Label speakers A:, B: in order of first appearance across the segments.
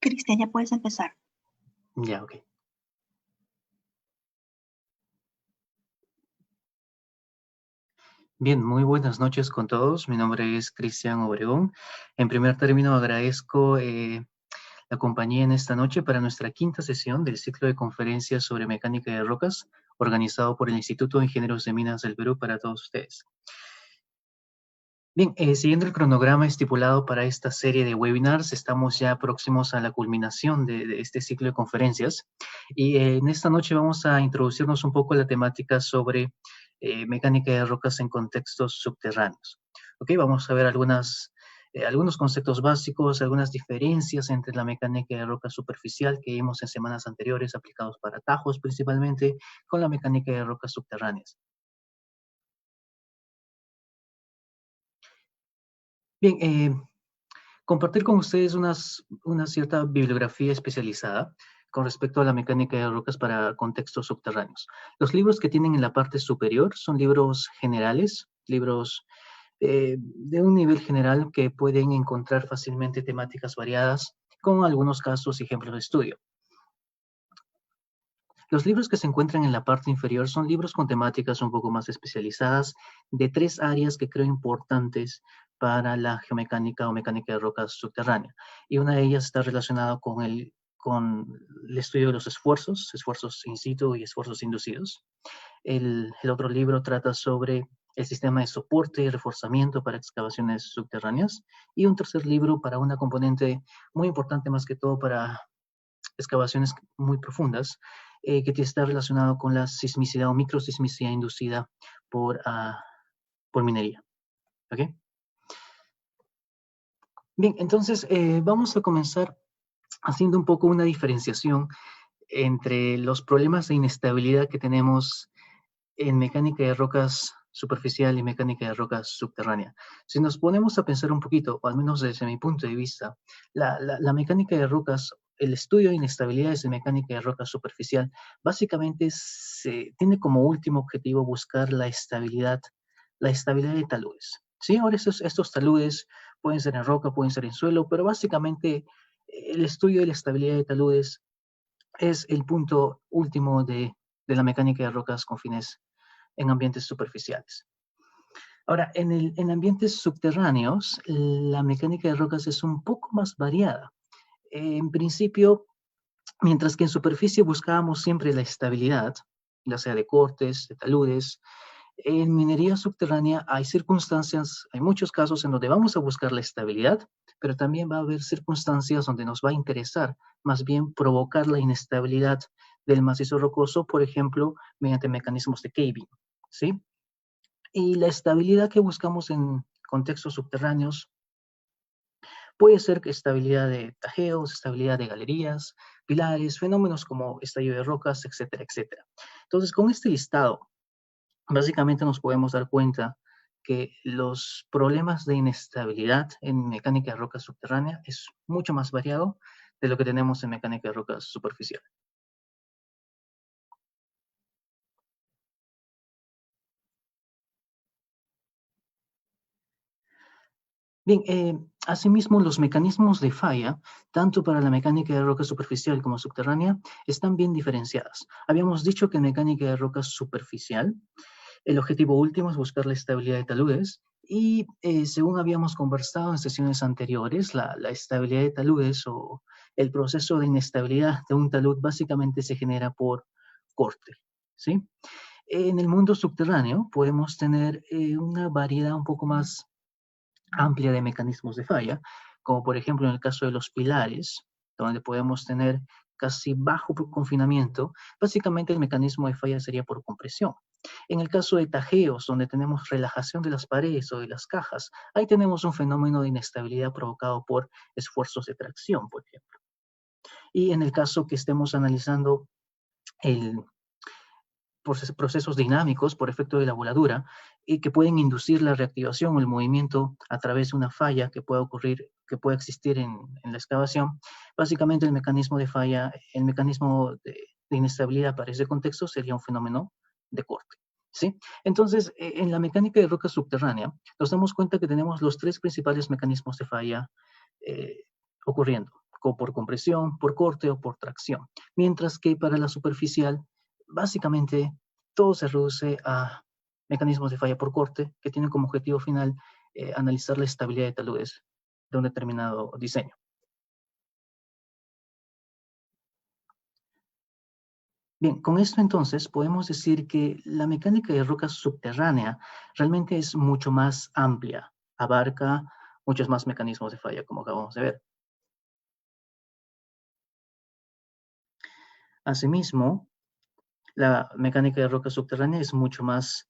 A: Cristian, ya puedes empezar.
B: Ya, ok. Bien, muy buenas noches con todos. Mi nombre es Cristian Obregón. En primer término, agradezco la compañía en esta noche para nuestra quinta sesión del ciclo de conferencias sobre mecánica de rocas, organizado por el Instituto de Ingenieros de Minas del Perú para todos ustedes. Bien, siguiendo el cronograma estipulado para esta serie de webinars, estamos ya próximos a la culminación de este ciclo de conferencias y en esta noche vamos a introducirnos un poco a la temática sobre mecánica de rocas en contextos subterráneos. Ok, vamos a ver algunos conceptos básicos, algunas diferencias entre la mecánica de roca superficial que vimos en semanas anteriores aplicados para tajos principalmente, con la mecánica de rocas subterráneas. Bien, compartir con ustedes una cierta bibliografía especializada con respecto a la mecánica de rocas para contextos subterráneos. Los libros que tienen en la parte superior son libros generales, libros de un nivel general que pueden encontrar fácilmente temáticas variadas con algunos casos y ejemplos de estudio. Los libros que se encuentran en la parte inferior son libros con temáticas un poco más especializadas de tres áreas que creo importantes para la geomecánica o mecánica de rocas subterránea. Y una de ellas está relacionada con el estudio de los esfuerzos in situ y esfuerzos inducidos. El otro libro trata sobre el sistema de soporte y reforzamiento para excavaciones subterráneas. Y un tercer libro para una componente muy importante más que todo para excavaciones muy profundas, que está relacionado con la sismicidad o microsismicidad inducida por minería. ¿Ok? Bien, entonces vamos a comenzar haciendo un poco una diferenciación entre los problemas de inestabilidad que tenemos en mecánica de rocas superficial y mecánica de rocas subterránea. Si nos ponemos a pensar un poquito, o al menos desde mi punto de vista, la mecánica de rocas, el estudio de inestabilidades de mecánica de rocas superficial, básicamente tiene como último objetivo buscar la estabilidad de taludes. ¿Sí? Ahora estos taludes pueden ser en roca, pueden ser en suelo, pero básicamente el estudio de la estabilidad de taludes es el punto último de la mecánica de rocas con fines en ambientes superficiales. Ahora, en ambientes subterráneos, la mecánica de rocas es un poco más variada. En principio, mientras que en superficie buscábamos siempre la estabilidad, ya sea de cortes, de taludes, en minería subterránea hay muchos casos en donde vamos a buscar la estabilidad, pero también va a haber circunstancias donde nos va a interesar más bien provocar la inestabilidad del macizo rocoso, por ejemplo, mediante mecanismos de caving, ¿sí? Y la estabilidad que buscamos en contextos subterráneos puede ser estabilidad de tajeos, estabilidad de galerías, pilares, fenómenos como estallido de rocas, etcétera, etcétera. Entonces, con este listado, básicamente nos podemos dar cuenta que los problemas de inestabilidad en mecánica de rocas subterránea es mucho más variado de lo que tenemos en mecánica de rocas superficial. Bien, asimismo, los mecanismos de falla, tanto para la mecánica de roca superficial como subterránea, están bien diferenciadas. Habíamos dicho que en mecánica de roca superficial, el objetivo último es buscar la estabilidad de taludes y según habíamos conversado en sesiones anteriores, la estabilidad de taludes o el proceso de inestabilidad de un talud básicamente se genera por corte, ¿sí? En el mundo subterráneo podemos tener una variedad un poco más amplia de mecanismos de falla, como por ejemplo en el caso de los pilares, donde podemos tener casi bajo confinamiento, básicamente el mecanismo de falla sería por compresión. En el caso de tajeos, donde tenemos relajación de las paredes o de las cajas, ahí tenemos un fenómeno de inestabilidad provocado por esfuerzos de tracción, por ejemplo. Y en el caso que estemos analizando el procesos dinámicos por efecto de la voladura y que pueden inducir la reactivación o el movimiento a través de una falla que pueda ocurrir, que pueda existir en la excavación. Básicamente el mecanismo de falla, el mecanismo de inestabilidad para ese contexto sería un fenómeno de corte. ¿Sí? Entonces, en la mecánica de roca subterránea, nos damos cuenta que tenemos los tres principales mecanismos de falla ocurriendo. por compresión, por corte o por tracción. Mientras que para la superficial, básicamente todo se reduce a mecanismos de falla por corte que tienen como objetivo final analizar la estabilidad de taludes de un determinado diseño. Bien, con esto entonces podemos decir que la mecánica de roca subterránea realmente es mucho más amplia, abarca muchos más mecanismos de falla, como acabamos de ver. Asimismo, la mecánica de roca subterránea es mucho más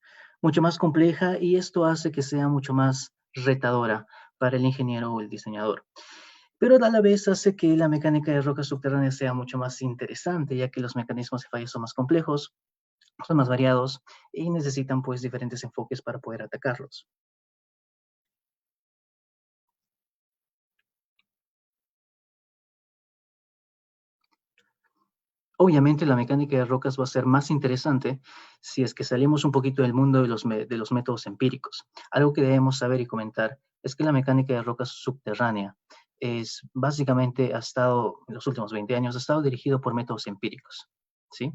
B: compleja y esto hace que sea mucho más retadora para el ingeniero o el diseñador. Pero a la vez hace que la mecánica de roca subterránea sea mucho más interesante, ya que los mecanismos de falla son más complejos, son más variados y necesitan pues diferentes enfoques para poder atacarlos. Obviamente la mecánica de rocas va a ser más interesante si es que salimos un poquito del mundo de los métodos empíricos. Algo que debemos saber y comentar es que la mecánica de rocas subterránea es básicamente ha estado, en los últimos 20 años, ha estado dirigido por métodos empíricos, ¿sí?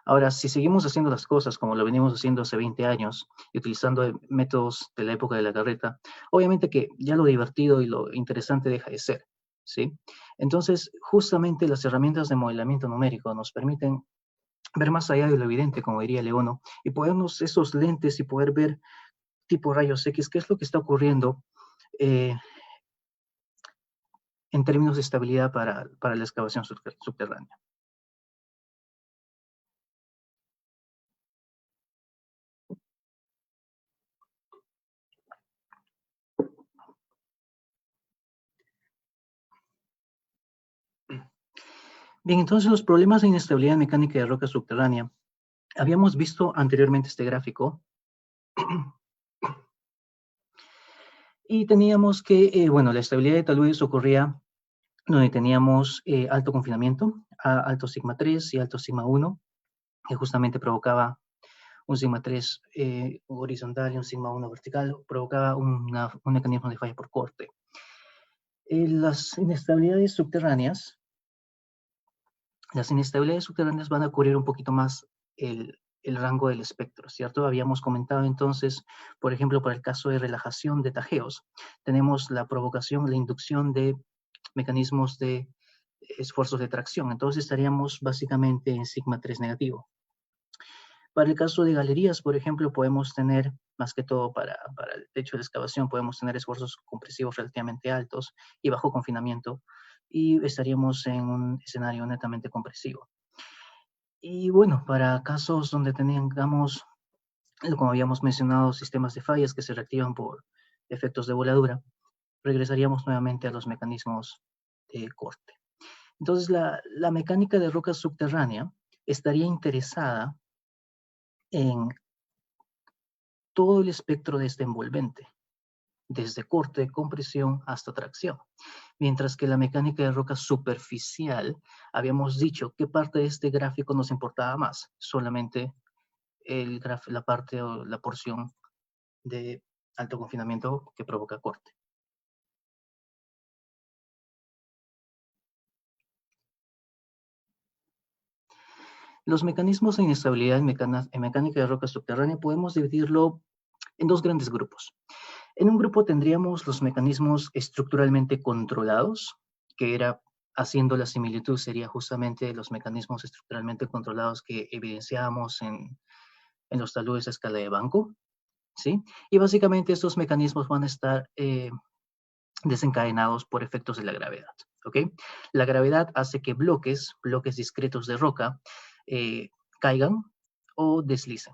B: Ahora, si seguimos haciendo las cosas como lo venimos haciendo hace 20 años y utilizando métodos de la época de la carreta, obviamente que ya lo divertido y lo interesante deja de ser, ¿sí? Entonces, justamente las herramientas de modelamiento numérico nos permiten ver más allá de lo evidente, como diría Leono, y ponernos esos lentes y poder ver tipo rayos X, qué es lo que está ocurriendo eh, en términos de estabilidad para la excavación subterránea. Bien, entonces los problemas de inestabilidad mecánica de roca subterránea. Habíamos visto anteriormente este gráfico y teníamos que, bueno, la estabilidad de taludes ocurría donde teníamos alto confinamiento, alto sigma 3 y alto sigma 1, que justamente provocaba un sigma 3 horizontal y un sigma 1 vertical, provocaba un mecanismo de falla por corte. Las inestabilidades subterráneas van a cubrir un poquito más el rango del espectro, ¿cierto? Habíamos comentado entonces, por ejemplo, para el caso de relajación de tajeos, tenemos la provocación, la inducción de mecanismos de esfuerzos de tracción, entonces estaríamos básicamente en sigma 3 negativo. Para el caso de galerías, por ejemplo, podemos tener, más que todo para el techo de excavación, podemos tener esfuerzos compresivos relativamente altos y bajo confinamiento, y estaríamos en un escenario netamente compresivo. Y bueno, para casos donde tengamos, como habíamos mencionado, sistemas de fallas que se reactivan por efectos de voladura, regresaríamos nuevamente a los mecanismos de corte. Entonces, la mecánica de roca subterránea estaría interesada en todo el espectro de este envolvente, desde corte, compresión hasta tracción. Mientras que la mecánica de roca superficial, habíamos dicho qué parte de este gráfico nos importaba más, solamente la parte o la porción de alto confinamiento que provoca corte. Los mecanismos de inestabilidad en mecánica de roca subterránea podemos dividirlo en dos grandes grupos. En un grupo tendríamos los mecanismos estructuralmente controlados, que era, haciendo la similitud, sería justamente los mecanismos estructuralmente controlados que evidenciábamos en los taludes a escala de banco, ¿sí? Y básicamente estos mecanismos van a estar desencadenados por efectos de la gravedad, ¿ok? La gravedad hace que bloques discretos de roca, eh, caigan o deslicen.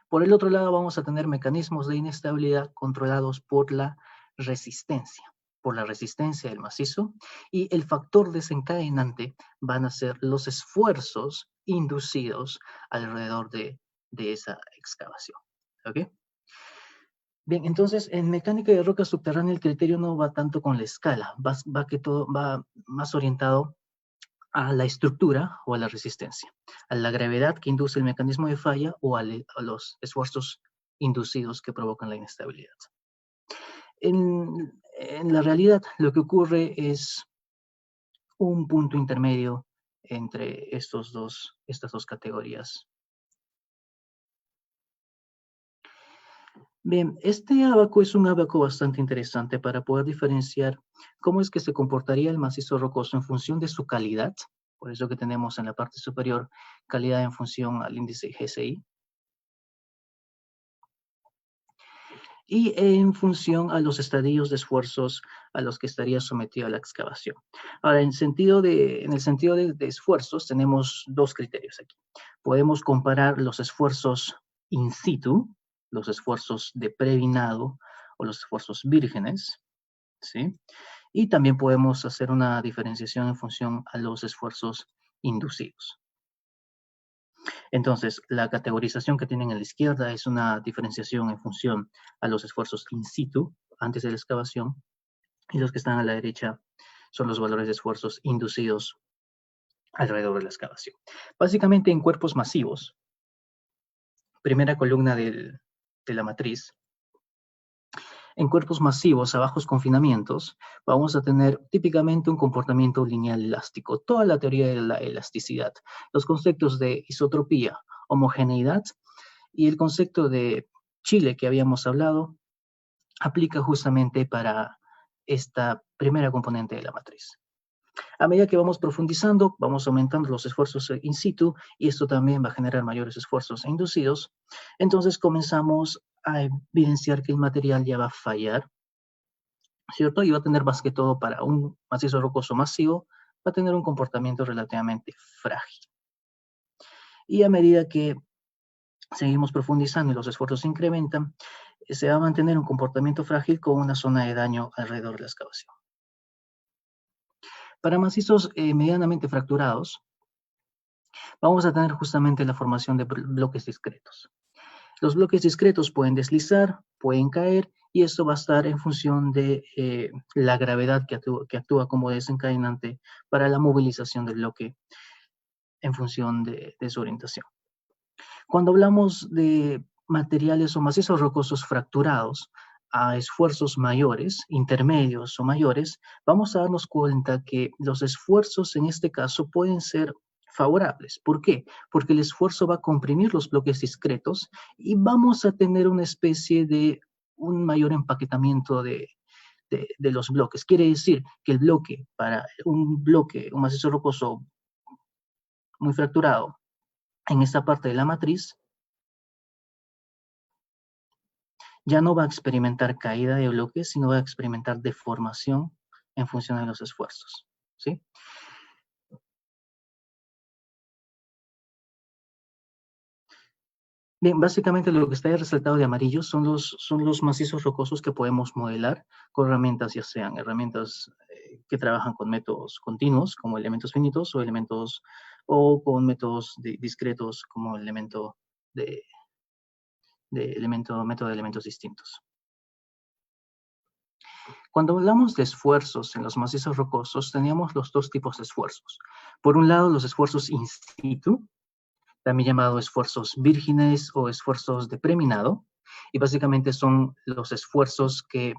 B: Por el otro lado, vamos a tener mecanismos de inestabilidad controlados por la resistencia del macizo, y el factor desencadenante van a ser los esfuerzos inducidos alrededor de esa excavación. ¿Ok? Bien, entonces en mecánica de roca subterránea el criterio no va tanto con la escala, va más orientado a la estructura o a la resistencia, a la gravedad que induce el mecanismo de falla o a los esfuerzos inducidos que provocan la inestabilidad. En la realidad, lo que ocurre es un punto intermedio entre estas dos categorías. Bien, este ábaco es un ábaco bastante interesante para poder diferenciar cómo es que se comportaría el macizo rocoso en función de su calidad. Por eso que tenemos en la parte superior calidad en función al índice GSI. Y en función a los estadios de esfuerzos a los que estaría sometido a la excavación. Ahora, en el sentido de esfuerzos, tenemos dos criterios aquí. Podemos comparar los esfuerzos in situ, los esfuerzos de previnado o los esfuerzos vírgenes, ¿sí? Y también podemos hacer una diferenciación en función a los esfuerzos inducidos. Entonces, la categorización que tienen a la izquierda es una diferenciación en función a los esfuerzos in situ, antes de la excavación, y los que están a la derecha son los valores de esfuerzos inducidos alrededor de la excavación. Básicamente, en cuerpos masivos, primera columna de la matriz, en cuerpos masivos a bajos confinamientos, vamos a tener típicamente un comportamiento lineal elástico. Toda la teoría de la elasticidad, los conceptos de isotropía, homogeneidad y el concepto de Chile que habíamos hablado, aplica justamente para esta primera componente de la matriz. A medida que vamos profundizando, vamos aumentando los esfuerzos in situ y esto también va a generar mayores esfuerzos inducidos. Entonces comenzamos a evidenciar que el material ya va a fallar, ¿cierto? Y va a tener más que todo para un macizo rocoso masivo, va a tener un comportamiento relativamente frágil. Y a medida que seguimos profundizando y los esfuerzos se incrementan, se va a mantener un comportamiento frágil con una zona de daño alrededor de la excavación. Para macizos medianamente fracturados, vamos a tener justamente la formación de bloques discretos. Los bloques discretos pueden deslizar, pueden caer, y esto va a estar en función de la gravedad que actúa como desencadenante para la movilización del bloque en función de su orientación. Cuando hablamos de materiales o macizos rocosos fracturados a esfuerzos mayores, intermedios o mayores, vamos a darnos cuenta que los esfuerzos en este caso pueden ser favorables. ¿Por qué? Porque el esfuerzo va a comprimir los bloques discretos y vamos a tener una especie de un mayor empaquetamiento de los bloques. Quiere decir que el bloque, para un macizo rocoso muy fracturado, en esta parte de la matriz, ya no va a experimentar caída de bloques, sino va a experimentar deformación en función de los esfuerzos, ¿sí? Bien, básicamente lo que está ahí resaltado de amarillo son los macizos rocosos que podemos modelar con herramientas, ya sean herramientas que trabajan con métodos continuos, como elementos finitos, o con métodos discretos, como método de elementos distintos. Cuando hablamos de esfuerzos en los macizos rocosos, teníamos los dos tipos de esfuerzos. Por un lado, los esfuerzos in situ, también llamados esfuerzos vírgenes o esfuerzos de preminado, y básicamente son los esfuerzos que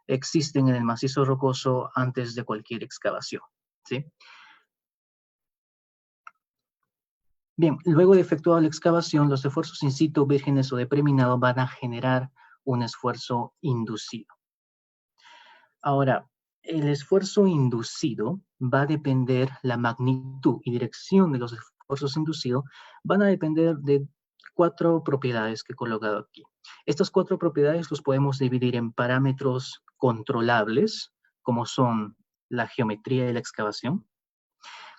B: existen en el macizo rocoso antes de cualquier excavación, ¿sí? Bien, luego de efectuada la excavación, los esfuerzos in situ, vírgenes o de preminado van a generar un esfuerzo inducido. Ahora, el esfuerzo inducido va a depender, la magnitud y dirección de los esfuerzos inducidos van a depender de 4 propiedades que he colocado aquí. Estas 4 propiedades los podemos dividir en parámetros controlables, como son la geometría de la excavación,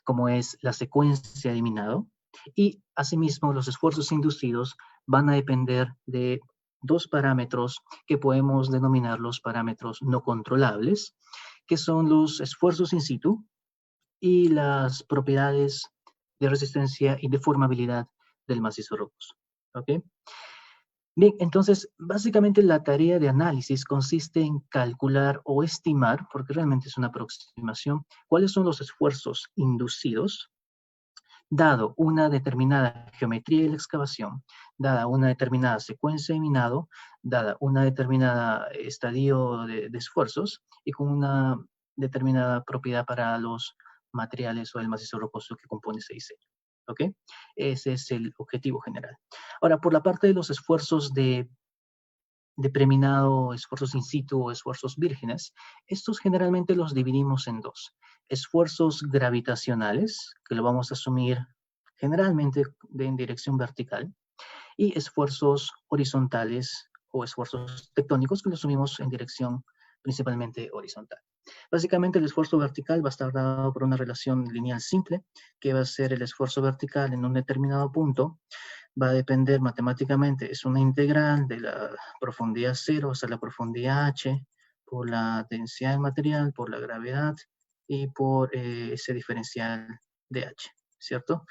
B: como es la secuencia de minado, y asimismo los esfuerzos inducidos van a depender de 2 parámetros que podemos denominar los parámetros no controlables, que son los esfuerzos in situ y las propiedades de resistencia y deformabilidad del macizo rocoso. ¿Ok? Bien, entonces, básicamente la tarea de análisis consiste en calcular o estimar, porque realmente es una aproximación, cuáles son los esfuerzos inducidos dado una determinada geometría de la excavación, dada una determinada secuencia de minado, dada una determinada estadio de esfuerzos y con una determinada propiedad para los materiales o el macizo rocoso que compone ese diseño. ¿Ok? Ese es el objetivo general. Ahora, por la parte de los esfuerzos de preminado, esfuerzos in situ o esfuerzos vírgenes, estos generalmente los dividimos en dos. Esfuerzos gravitacionales, que lo vamos a asumir generalmente en dirección vertical, y esfuerzos horizontales o esfuerzos tectónicos, que lo asumimos en dirección principalmente horizontal. Básicamente el esfuerzo vertical va a estar dado por una relación lineal simple, que va a ser el esfuerzo vertical en un determinado punto, va a depender matemáticamente, es una integral de la profundidad 0 hasta la profundidad h, por la densidad del material, por la gravedad y por ese diferencial de h, ¿cierto?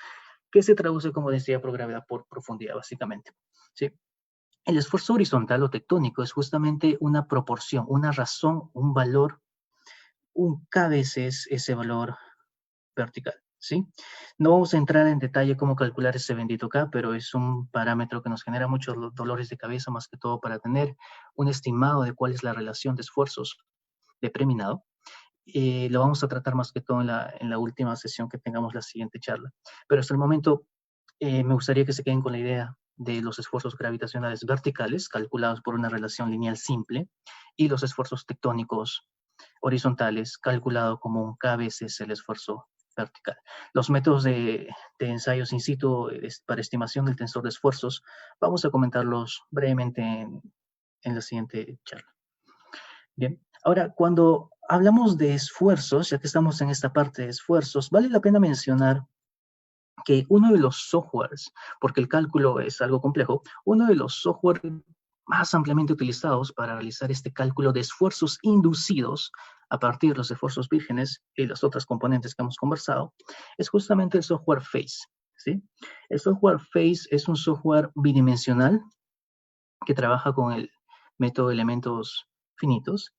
B: Que se traduce como densidad por gravedad por profundidad, básicamente, ¿sí? El esfuerzo horizontal o tectónico es justamente una proporción, una razón, un valor, un k veces ese valor vertical, ¿sí? No vamos a entrar en detalle cómo calcular ese bendito K, pero es un parámetro que nos genera muchos dolores de cabeza, más que todo para tener un estimado de cuál es la relación de esfuerzos de preminado. Lo vamos a tratar más que todo en la última sesión que tengamos la siguiente charla. Pero hasta el momento me gustaría que se queden con la idea de los esfuerzos gravitacionales verticales, calculados por una relación lineal simple, y los esfuerzos tectónicos horizontales, calculado como un K veces el esfuerzo vertical. Los métodos de ensayos in situ para estimación del tensor de esfuerzos, vamos a comentarlos brevemente en la siguiente charla. Bien, ahora cuando hablamos de esfuerzos, ya que estamos en esta parte de esfuerzos, vale la pena mencionar que uno de los softwares, porque el cálculo es algo complejo, uno de los software más ampliamente utilizados para realizar este cálculo de esfuerzos inducidos a partir de los esfuerzos vírgenes y las otras componentes que hemos conversado, es justamente el software FACE, ¿sí? El software FACE es un software bidimensional que trabaja con el método de elementos finitos,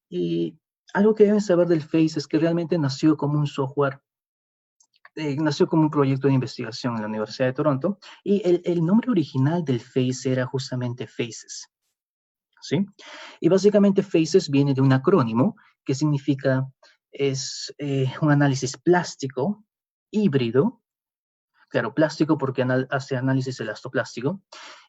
B: y algo que deben saber del FACE es que realmente nació como un software nació como un proyecto de investigación en la Universidad de Toronto, y el nombre original del FACE era justamente FACES, ¿sí? Y básicamente FACES viene de un acrónimo que significa, es un análisis plástico, híbrido, claro, plástico porque hace análisis elastoplástico,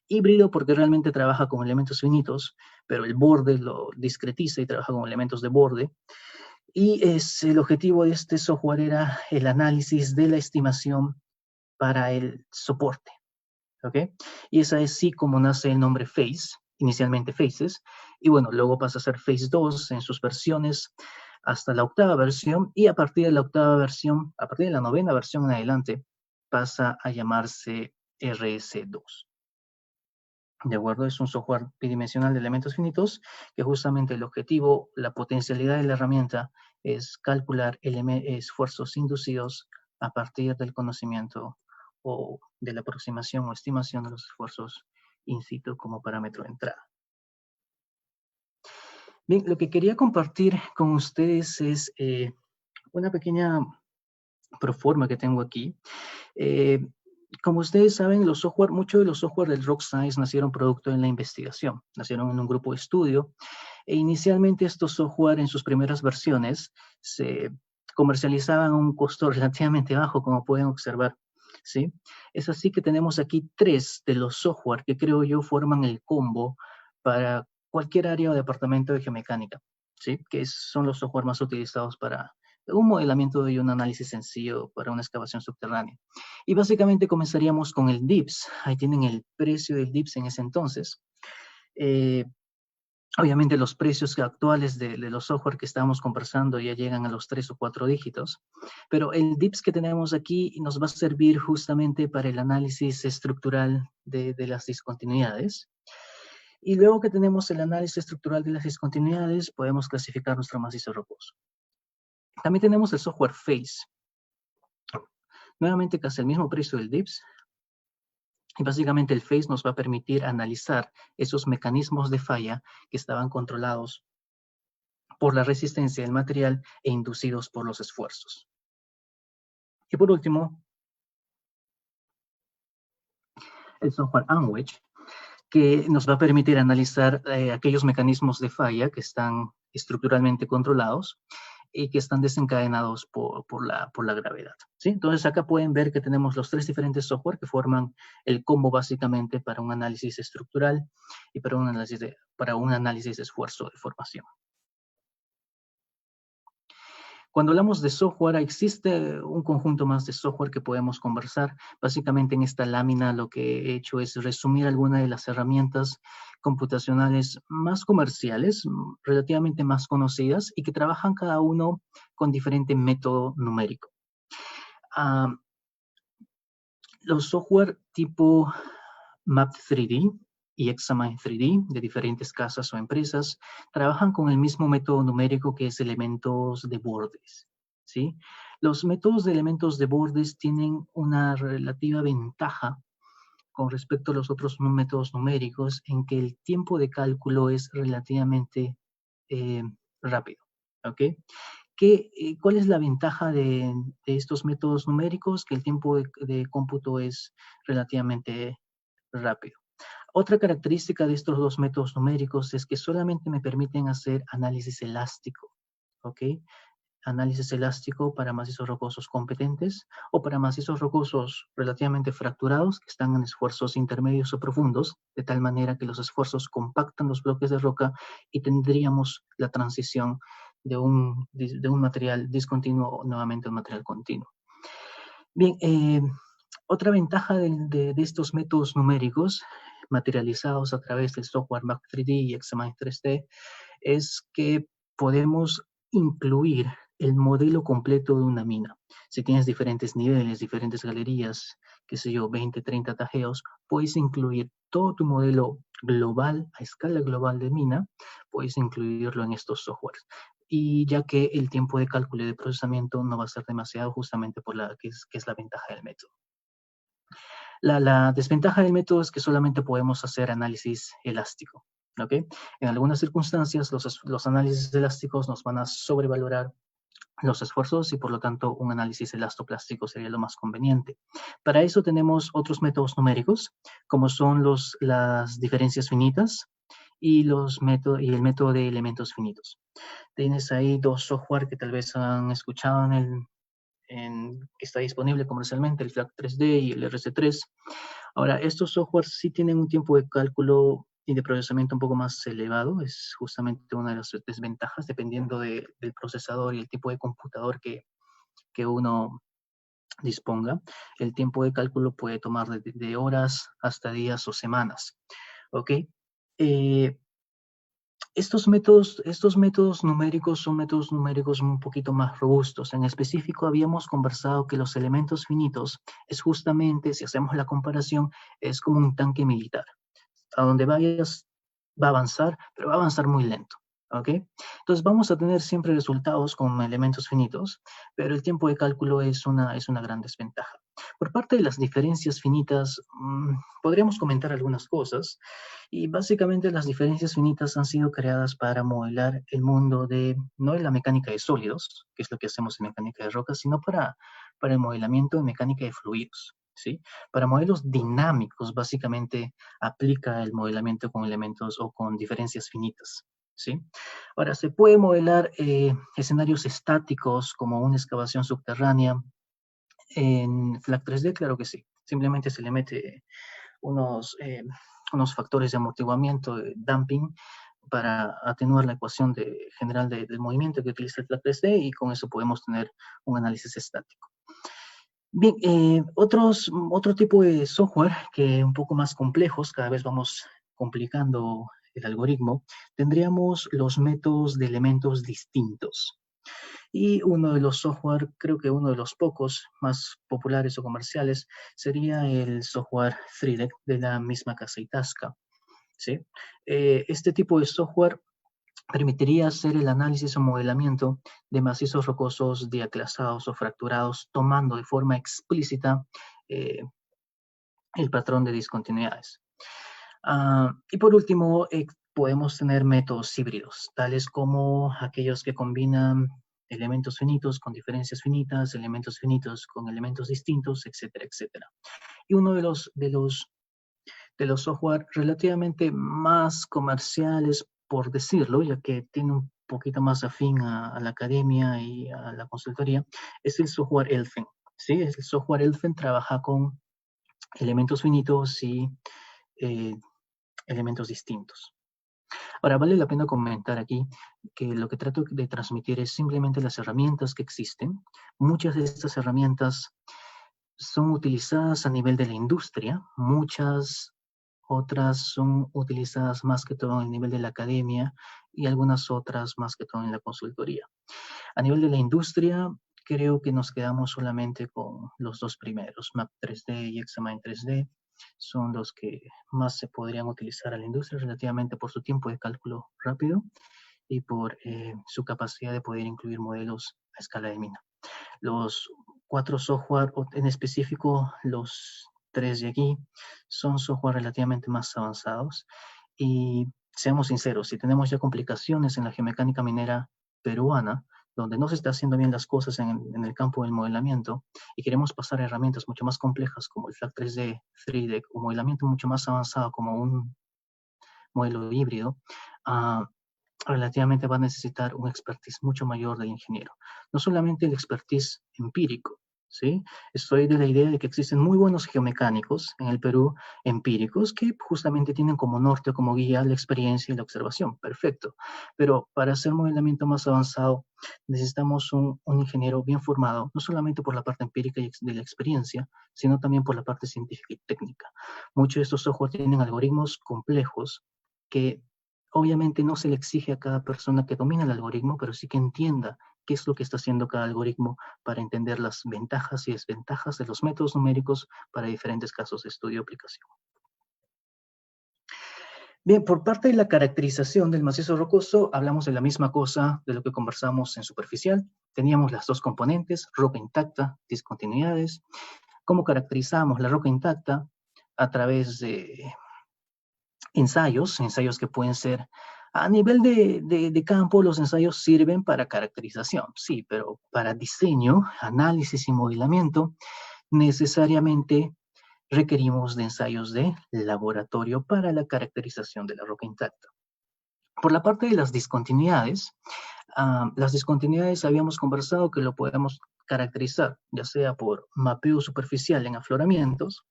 B: híbrido porque realmente trabaja con elementos finitos, pero el borde lo discretiza y trabaja con elementos de borde. Y el objetivo de este software era el análisis de la estimación para el soporte, ¿ok? Y esa es sí como nace el nombre FACE, inicialmente FACES, y bueno, luego pasa a ser FACE 2 en sus versiones hasta la octava versión, y a partir de la octava versión, a partir de la novena versión en adelante, pasa a llamarse RS2. ¿De acuerdo? Es un software bidimensional de elementos finitos que justamente el objetivo, la potencialidad de la herramienta es calcular esfuerzos inducidos a partir del conocimiento o de la aproximación o estimación de los esfuerzos in situ como parámetro de entrada. Bien, lo que quería compartir con ustedes es una pequeña proforma que tengo aquí. Como ustedes saben, muchos de los software del Rock Science nacieron producto de la investigación, nacieron en un grupo de estudio, e inicialmente estos software en sus primeras versiones se comercializaban a un costo relativamente bajo, como pueden observar, ¿sí? Es así que tenemos aquí 3 de los software que creo yo forman el combo para cualquier área o departamento de geomecánica, ¿sí? Que son los software más utilizados para un modelamiento y un análisis sencillo para una excavación subterránea. Y básicamente comenzaríamos con el DIPS. Ahí tienen el precio del DIPS en ese entonces. Obviamente los precios actuales de los software que estamos conversando ya llegan a los 3 o 4 dígitos, pero el DIPS que tenemos aquí nos va a servir justamente para el análisis estructural de las discontinuidades. Y luego que tenemos el análisis estructural de las discontinuidades, podemos clasificar nuestro macizo rocoso. También tenemos el software FACE. Nuevamente casi el mismo precio del DIPS. Y básicamente el FACE nos va a permitir analizar esos mecanismos de falla que estaban controlados por la resistencia del material e inducidos por los esfuerzos. Y por último, el software Unwedge, que nos va a permitir analizar aquellos mecanismos de falla que están estructuralmente controlados y que están desencadenados por la gravedad, ¿sí? Entonces acá pueden ver que tenemos los tres diferentes software que forman el combo básicamente para un análisis estructural y para un análisis de esfuerzo de formación. Cuando hablamos de software, existe un conjunto más de software que podemos conversar. Básicamente en esta lámina lo que he hecho es resumir algunas de las herramientas computacionales más comerciales, relativamente más conocidas y que trabajan cada uno con diferente método numérico. Los software tipo Map3D y Examine 3D de diferentes casas o empresas trabajan con el mismo método numérico que es elementos de bordes, ¿sí? Los métodos de elementos de bordes tienen una relativa ventaja con respecto a los otros métodos numéricos en que el tiempo de cálculo es relativamente rápido, ¿ok? ¿Cuál es la ventaja de estos métodos numéricos? Que el tiempo de cómputo es relativamente rápido. Otra característica de estos dos métodos numéricos es que solamente me permiten hacer análisis elástico, ¿ok? Análisis elástico para macizos rocosos competentes o para macizos rocosos relativamente fracturados que están en esfuerzos intermedios o profundos, de tal manera que los esfuerzos compactan los bloques de roca y tendríamos la transición de un material discontinuo nuevamente a un material continuo. Bien, otra ventaja de estos métodos numéricos materializados a través del software Map3D y Examine 3D es que podemos incluir el modelo completo de una mina. Si tienes diferentes niveles, diferentes galerías, qué sé yo, 20, 30 tajeos, puedes incluir todo tu modelo global, a escala global de mina, puedes incluirlo en estos softwares. Y ya que el tiempo de cálculo y de procesamiento no va a ser demasiado justamente por que es la ventaja del método. La desventaja del método es que solamente podemos hacer análisis elástico, ¿ok? En algunas circunstancias, los análisis elásticos nos van a sobrevalorar los esfuerzos y por lo tanto un análisis elastoplástico sería lo más conveniente. Para eso tenemos otros métodos numéricos, como son las diferencias finitas y el método de elementos finitos. Tienes ahí dos software que tal vez han escuchado que está disponible comercialmente, el FLAC 3D y el RC3. Ahora, estos softwares sí tienen un tiempo de cálculo y de procesamiento un poco más elevado. Es justamente una de las desventajas, dependiendo del procesador y el tipo de computador que uno disponga. El tiempo de cálculo puede tomar de horas hasta días o semanas. ¿Ok? Estos métodos numéricos son métodos numéricos un poquito más robustos. En específico, habíamos conversado que los elementos finitos es justamente, si hacemos la comparación, es como un tanque militar. A donde vayas va a avanzar, pero va a avanzar muy lento. ¿Ok? Entonces vamos a tener siempre resultados con elementos finitos, pero el tiempo de cálculo es una gran desventaja. Por parte de las diferencias finitas, podríamos comentar algunas cosas, y básicamente las diferencias finitas han sido creadas para modelar el mundo no de la mecánica de sólidos, que es lo que hacemos en mecánica de rocas, sino para el modelamiento de mecánica de fluidos, ¿sí? Para modelos dinámicos, básicamente, aplica el modelamiento con elementos o con diferencias finitas, ¿sí? Ahora, ¿se puede modelar escenarios estáticos como una excavación subterránea en FLAC 3D? Claro que sí. Simplemente se le mete unos factores de amortiguamiento, de damping, para atenuar la ecuación general del movimiento que utiliza el FLAC 3D y con eso podemos tener un análisis estático. Bien, otro tipo de software que un poco más complejos, cada vez vamos complicando el algoritmo, tendríamos los métodos de elementos distintos. Y uno de los software, creo que uno de los pocos más populares o comerciales, sería el software 3D de la misma casa Itasca, ¿sí? Este tipo de software permitiría hacer el análisis o modelamiento de macizos rocosos diaclasados o fracturados, tomando de forma explícita el patrón de discontinuidades. Y por último, podemos tener métodos híbridos, tales como aquellos que combinan elementos finitos con diferencias finitas, elementos finitos con elementos distintos, etcétera, etcétera. Y uno de los de los software relativamente más comerciales, por decirlo, ya que tiene un poquito más afín a la academia y a la consultoría, es el software Elfen. ¿Sí? El software Elfen trabaja con elementos finitos y eh, elementos distintos. Ahora, vale la pena comentar aquí que lo que trato de transmitir es simplemente las herramientas que existen. Muchas de estas herramientas son utilizadas a nivel de la industria, muchas otras son utilizadas más que todo a nivel de la academia y algunas otras más que todo en la consultoría. A nivel de la industria, creo que nos quedamos solamente con los dos primeros, Map 3D y Examine 3D. Son los que más se podrían utilizar a la industria relativamente por su tiempo de cálculo rápido y por su capacidad de poder incluir modelos a escala de mina. Los 4 software, en específico los 3 de aquí, son software relativamente más avanzados y seamos sinceros, si tenemos ya complicaciones en la geomecánica minera peruana, donde no se está haciendo bien las cosas en el campo del modelamiento y queremos pasar a herramientas mucho más complejas como el FLAC 3D, 3D o modelamiento mucho más avanzado como un modelo híbrido, relativamente va a necesitar un expertise mucho mayor del ingeniero. No solamente el expertise empírico, ¿sí? Estoy de la idea de que existen muy buenos geomecánicos en el Perú, empíricos, que justamente tienen como norte o como guía la experiencia y la observación. Perfecto. Pero para hacer modelamiento más avanzado, necesitamos un ingeniero bien formado, no solamente por la parte empírica y de la experiencia, sino también por la parte científica y técnica. Muchos de estos software tienen algoritmos complejos que obviamente no se le exige a cada persona que domine el algoritmo, pero sí que entienda qué es lo que está haciendo cada algoritmo para entender las ventajas y desventajas de los métodos numéricos para diferentes casos de estudio y aplicación. Bien, por parte de la caracterización del macizo rocoso, hablamos de la misma cosa de lo que conversamos en superficial. Teníamos las dos componentes, roca intacta, discontinuidades. ¿Cómo caracterizamos la roca intacta? A través de ensayos que pueden ser a nivel de campo. Los ensayos sirven para caracterización, sí, pero para diseño, análisis y modelamiento, necesariamente requerimos de ensayos de laboratorio para la caracterización de la roca intacta. Por la parte de las discontinuidades habíamos conversado que lo podemos caracterizar, ya sea por mapeo superficial en afloramientos,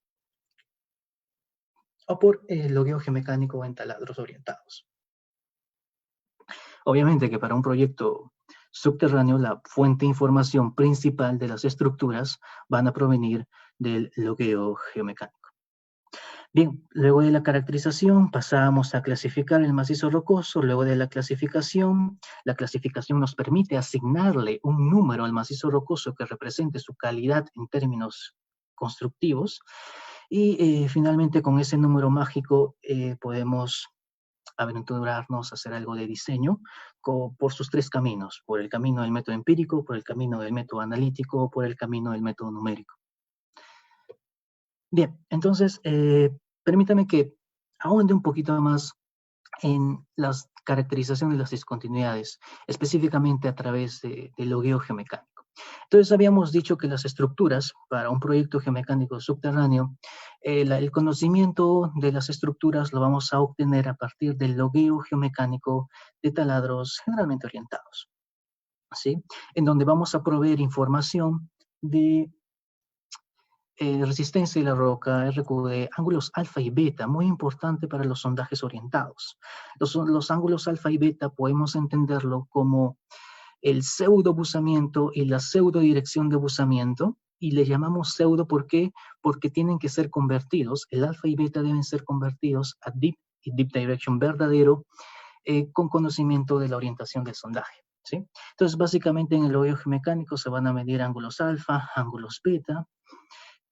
B: o por logueo geomecánico en taladros orientados. Obviamente que para un proyecto subterráneo, la fuente de información principal de las estructuras van a provenir del logueo geomecánico. Bien, luego de la caracterización pasamos a clasificar el macizo rocoso. Luego de la clasificación nos permite asignarle un número al macizo rocoso que represente su calidad en términos constructivos. Y finalmente con ese número mágico podemos aventurarnos a hacer algo de diseño por sus tres caminos, por el camino del método empírico, por el camino del método analítico, por el camino del método numérico. Bien, entonces, permítame que ahonde un poquito más en las caracterizaciones de las discontinuidades, específicamente a través del logueo geomecánico. Entonces habíamos dicho que las estructuras para un proyecto geomecánico subterráneo, el conocimiento de las estructuras lo vamos a obtener a partir del logueo geomecánico de taladros generalmente orientados, ¿sí? En donde vamos a proveer información de resistencia de la roca, RQD, ángulos alfa y beta, muy importante para los sondajes orientados. Los ángulos alfa y beta podemos entenderlo como el pseudo buzamiento y la pseudo dirección de buzamiento, y le llamamos pseudo ¿por qué? Porque tienen que ser convertidos, el alfa y beta deben ser convertidos a deep y deep direction verdadero con conocimiento de la orientación del sondaje, ¿sí? Entonces, básicamente en el logueo geomecánico se van a medir ángulos alfa, ángulos beta.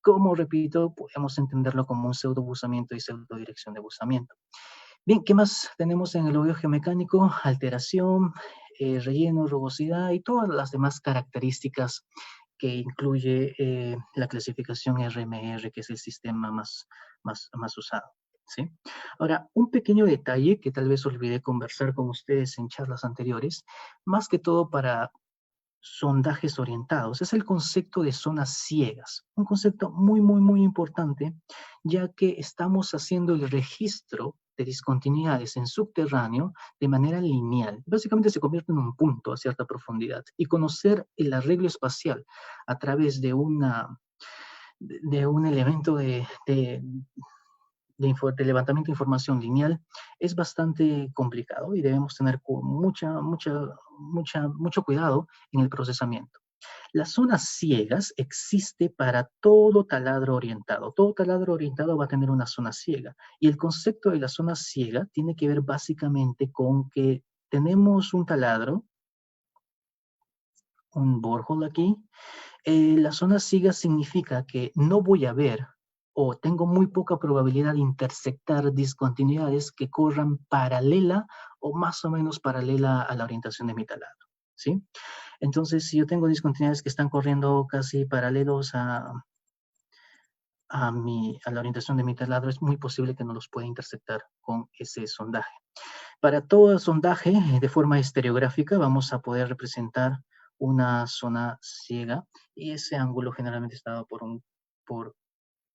B: Como repito, podemos entenderlo como un pseudo buzamiento y pseudo dirección de buzamiento. Bien, ¿qué más tenemos en el logueo geomecánico? Alteración, relleno, rugosidad y todas las demás características que incluye la clasificación RMR, que es el sistema más usado, ¿sí? Ahora, un pequeño detalle que tal vez olvidé conversar con ustedes en charlas anteriores, más que todo para sondajes orientados. Es el concepto de zonas ciegas. Un concepto muy, muy, muy importante, ya que estamos haciendo el registro de discontinuidades en subterráneo de manera lineal. Básicamente se convierte en un punto a cierta profundidad. Y conocer el arreglo espacial a través de un elemento de levantamiento de información lineal es bastante complicado y debemos tener mucho cuidado en el procesamiento. Las zonas ciegas existe para todo taladro orientado. Todo taladro orientado va a tener una zona ciega. Y el concepto de la zona ciega tiene que ver básicamente con que tenemos un taladro, un borehole aquí. La zona ciega significa que no voy a ver o tengo muy poca probabilidad de intersectar discontinuidades que corran paralela o más o menos paralela a la orientación de mi taladro, ¿sí? Entonces, si yo tengo discontinuidades que están corriendo casi paralelos a la orientación de mi taladro, es muy posible que no los pueda intersectar con ese sondaje. Para todo sondaje de forma estereográfica vamos a poder representar una zona ciega y ese ángulo generalmente está dado por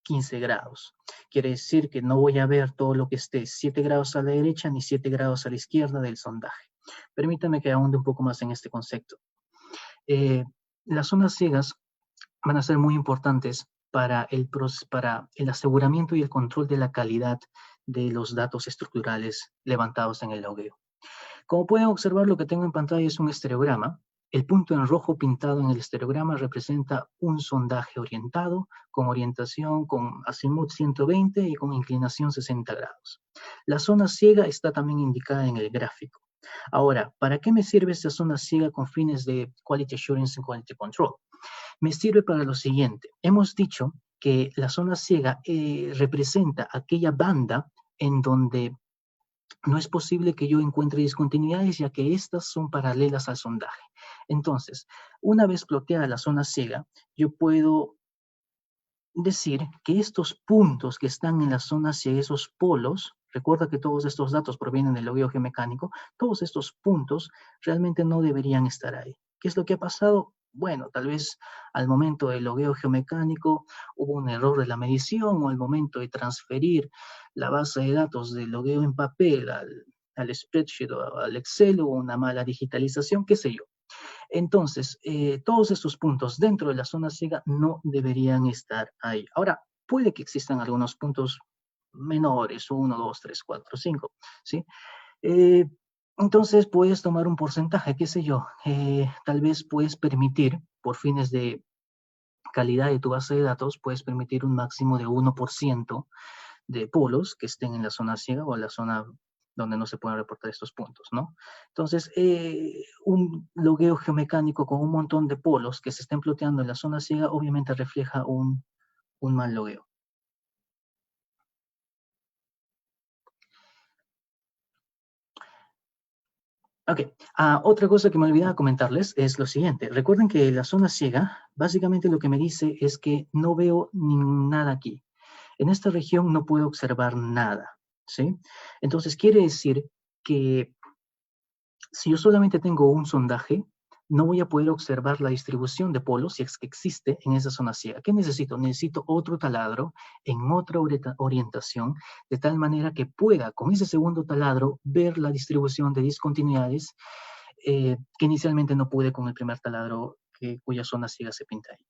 B: 15 grados. Quiere decir que no voy a ver todo lo que esté 7 grados a la derecha ni 7 grados a la izquierda del sondaje. Permítame que ahonde un poco más en este concepto. Las zonas ciegas van a ser muy importantes para el aseguramiento y el control de la calidad de los datos estructurales levantados en el logueo. Como pueden observar, lo que tengo en pantalla es un estereograma. El punto en rojo pintado en el estereograma representa un sondaje orientado, con orientación con azimut 120 y con inclinación 60 grados. La zona ciega está también indicada en el gráfico. Ahora, ¿para qué me sirve esta zona ciega con fines de Quality Assurance y Quality Control? Me sirve para lo siguiente. Hemos dicho que la zona ciega representa aquella banda en donde no es posible que yo encuentre discontinuidades, ya que estas son paralelas al sondaje. Entonces, una vez ploteada la zona ciega, yo puedo decir que estos puntos que están en la zona ciega, esos polos, recuerda que todos estos datos provienen del logueo geomecánico, todos estos puntos realmente no deberían estar ahí. ¿Qué es lo que ha pasado? Bueno, tal vez al momento del logueo geomecánico hubo un error de la medición o al momento de transferir la base de datos del logueo en papel al spreadsheet o al Excel o una mala digitalización, qué sé yo. Entonces, todos estos puntos dentro de la zona ciega no deberían estar ahí. Ahora, puede que existan algunos puntos menores, 1, 2, 3, 4, 5, ¿sí? Entonces, puedes tomar un porcentaje, qué sé yo, tal vez puedes permitir, por fines de calidad de tu base de datos, puedes permitir un máximo de 1% de polos que estén en la zona ciega o en la zona donde no se pueden reportar estos puntos, ¿no? Entonces, un logueo geomecánico con un montón de polos que se estén ploteando en la zona ciega obviamente refleja un mal logueo. Ok, otra cosa que me olvidaba comentarles es lo siguiente. Recuerden que la zona ciega, básicamente lo que me dice es que no veo nada aquí. En esta región no puedo observar nada, ¿sí? Entonces quiere decir que si yo solamente tengo un sondaje, no voy a poder observar la distribución de polos si es que existe en esa zona ciega. ¿Qué necesito? Necesito otro taladro en otra orientación, de tal manera que pueda, con ese segundo taladro, ver la distribución de discontinuidades que inicialmente no pude con el primer taladro cuya zona ciega se pinta ahí.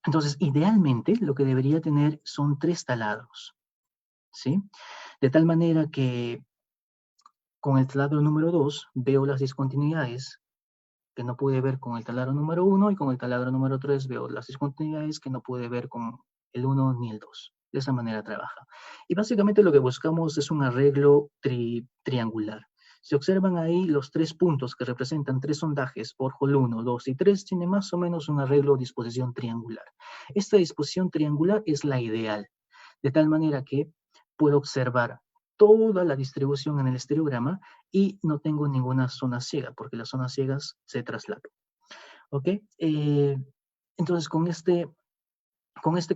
B: Entonces, idealmente, lo que debería tener son 3 taladros, ¿sí? De tal manera que con el taladro número 2 veo las discontinuidades que no pude ver con el taladro número 1 y con el taladro número 3 veo las discontinuidades que no pude ver con el 1 ni el 2. De esa manera trabaja. Y básicamente lo que buscamos es un arreglo triangular. Si observan ahí los 3 puntos que representan 3 sondajes, borehole 1, 2 y 3, tiene más o menos un arreglo o disposición triangular. Esta disposición triangular es la ideal, de tal manera que puedo observar toda la distribución en el estereograma y no tengo ninguna zona ciega, porque las zonas ciegas se traslapan. ¿Ok? Entonces, con este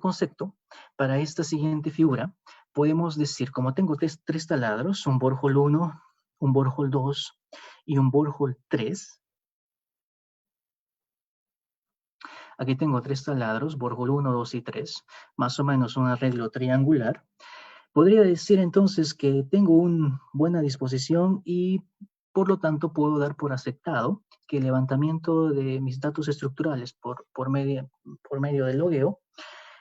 B: concepto, para esta siguiente figura, podemos decir, como tengo tres taladros, un borehole 1, un borehole 2 y un borehole 3, Aquí tengo 3 taladros, Borehole 1, 2 y 3, más o menos un arreglo triangular. Podría decir entonces que tengo una buena disposición y por lo tanto puedo dar por aceptado que el levantamiento de mis datos estructurales por medio del logueo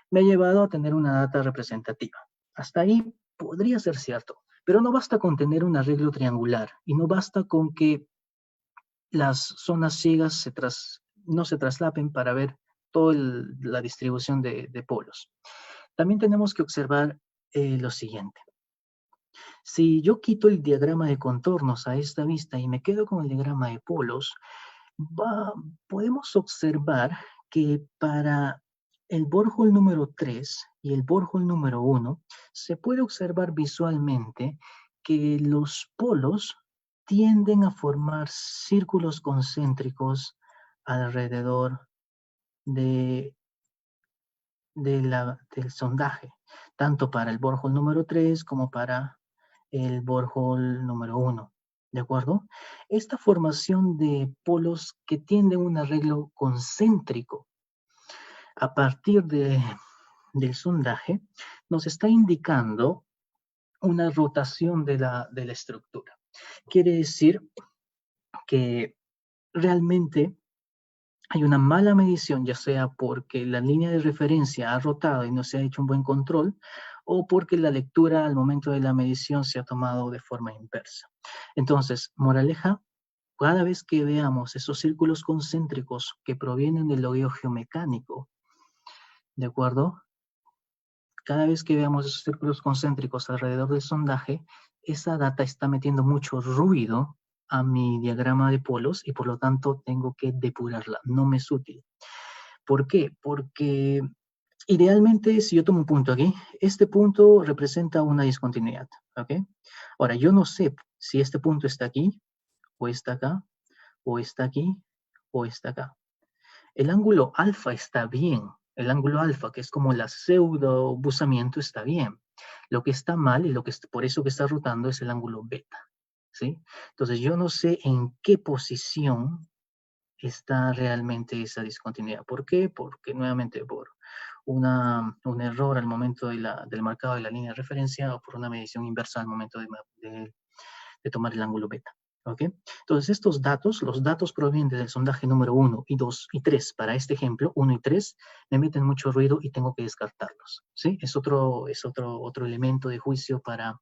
B: me ha llevado a tener una data representativa. Hasta ahí podría ser cierto, pero no basta con tener un arreglo triangular y no basta con que las zonas ciegas no se traslapen para ver toda la distribución de polos. También tenemos que observar lo siguiente. Si yo quito el diagrama de contornos a esta vista y me quedo con el diagrama de polos, podemos observar que para el borehole número 3 y el borehole número 1, se puede observar visualmente que los polos tienden a formar círculos concéntricos alrededor del sondaje, tanto para el borehole número 3 como para el borehole número 1. ¿De acuerdo? Esta formación de polos que tienden a un arreglo concéntrico a partir del sondaje nos está indicando una rotación de la estructura. Quiere decir que realmente hay una mala medición, ya sea porque la línea de referencia ha rotado y no se ha hecho un buen control, o porque la lectura al momento de la medición se ha tomado de forma inversa. Entonces, moraleja, cada vez que veamos esos círculos concéntricos que provienen del logueo geomecánico, ¿de acuerdo? Cada vez que veamos esos círculos concéntricos alrededor del sondaje, esa data está metiendo mucho ruido a mi diagrama de polos y por lo tanto tengo que depurarla. No me es útil. ¿Por qué? Porque idealmente, si yo tomo un punto aquí, este punto representa una discontinuidad, ¿ok? Ahora, yo no sé si este punto está aquí, o está acá, o está aquí, o está acá. El ángulo alfa está bien. El ángulo alfa, que es como la pseudo buzamiento, está bien. Lo que está mal y por eso que está rotando es el ángulo beta, ¿sí? Entonces, yo no sé en qué posición está realmente esa discontinuidad. ¿Por qué? Porque nuevamente por un error al momento del marcado de la línea de referencia o por una medición inversa al momento de tomar el ángulo beta. ¿Ok? Entonces estos datos, los datos provenientes del sondaje número 1 y 2 y 3, para este ejemplo, 1 y 3, me meten mucho ruido y tengo que descartarlos. ¿Sí? Es otro elemento de juicio para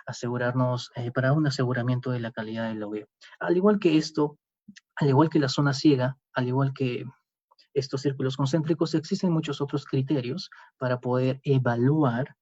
B: asegurarnos, para un aseguramiento de la calidad del logueo. Al igual que esto, al igual que la zona ciega, al igual que estos círculos concéntricos, existen muchos otros criterios para poder evaluar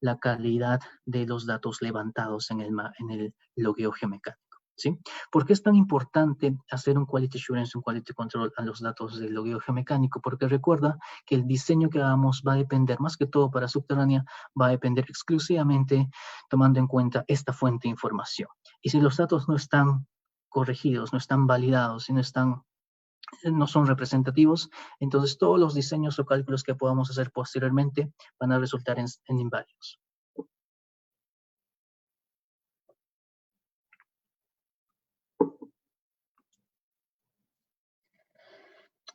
B: la calidad de los datos levantados en el logueo geomecánico. ¿Sí? ¿Por qué es tan importante hacer un quality assurance, un quality control a los datos del logueo geomecánico? Porque recuerda que el diseño que hagamos va a depender, más que todo para subterránea, va a depender exclusivamente tomando en cuenta esta fuente de información. Y si los datos no están corregidos, no están validados y no son representativos, entonces todos los diseños o cálculos que podamos hacer posteriormente van a resultar en inválidos.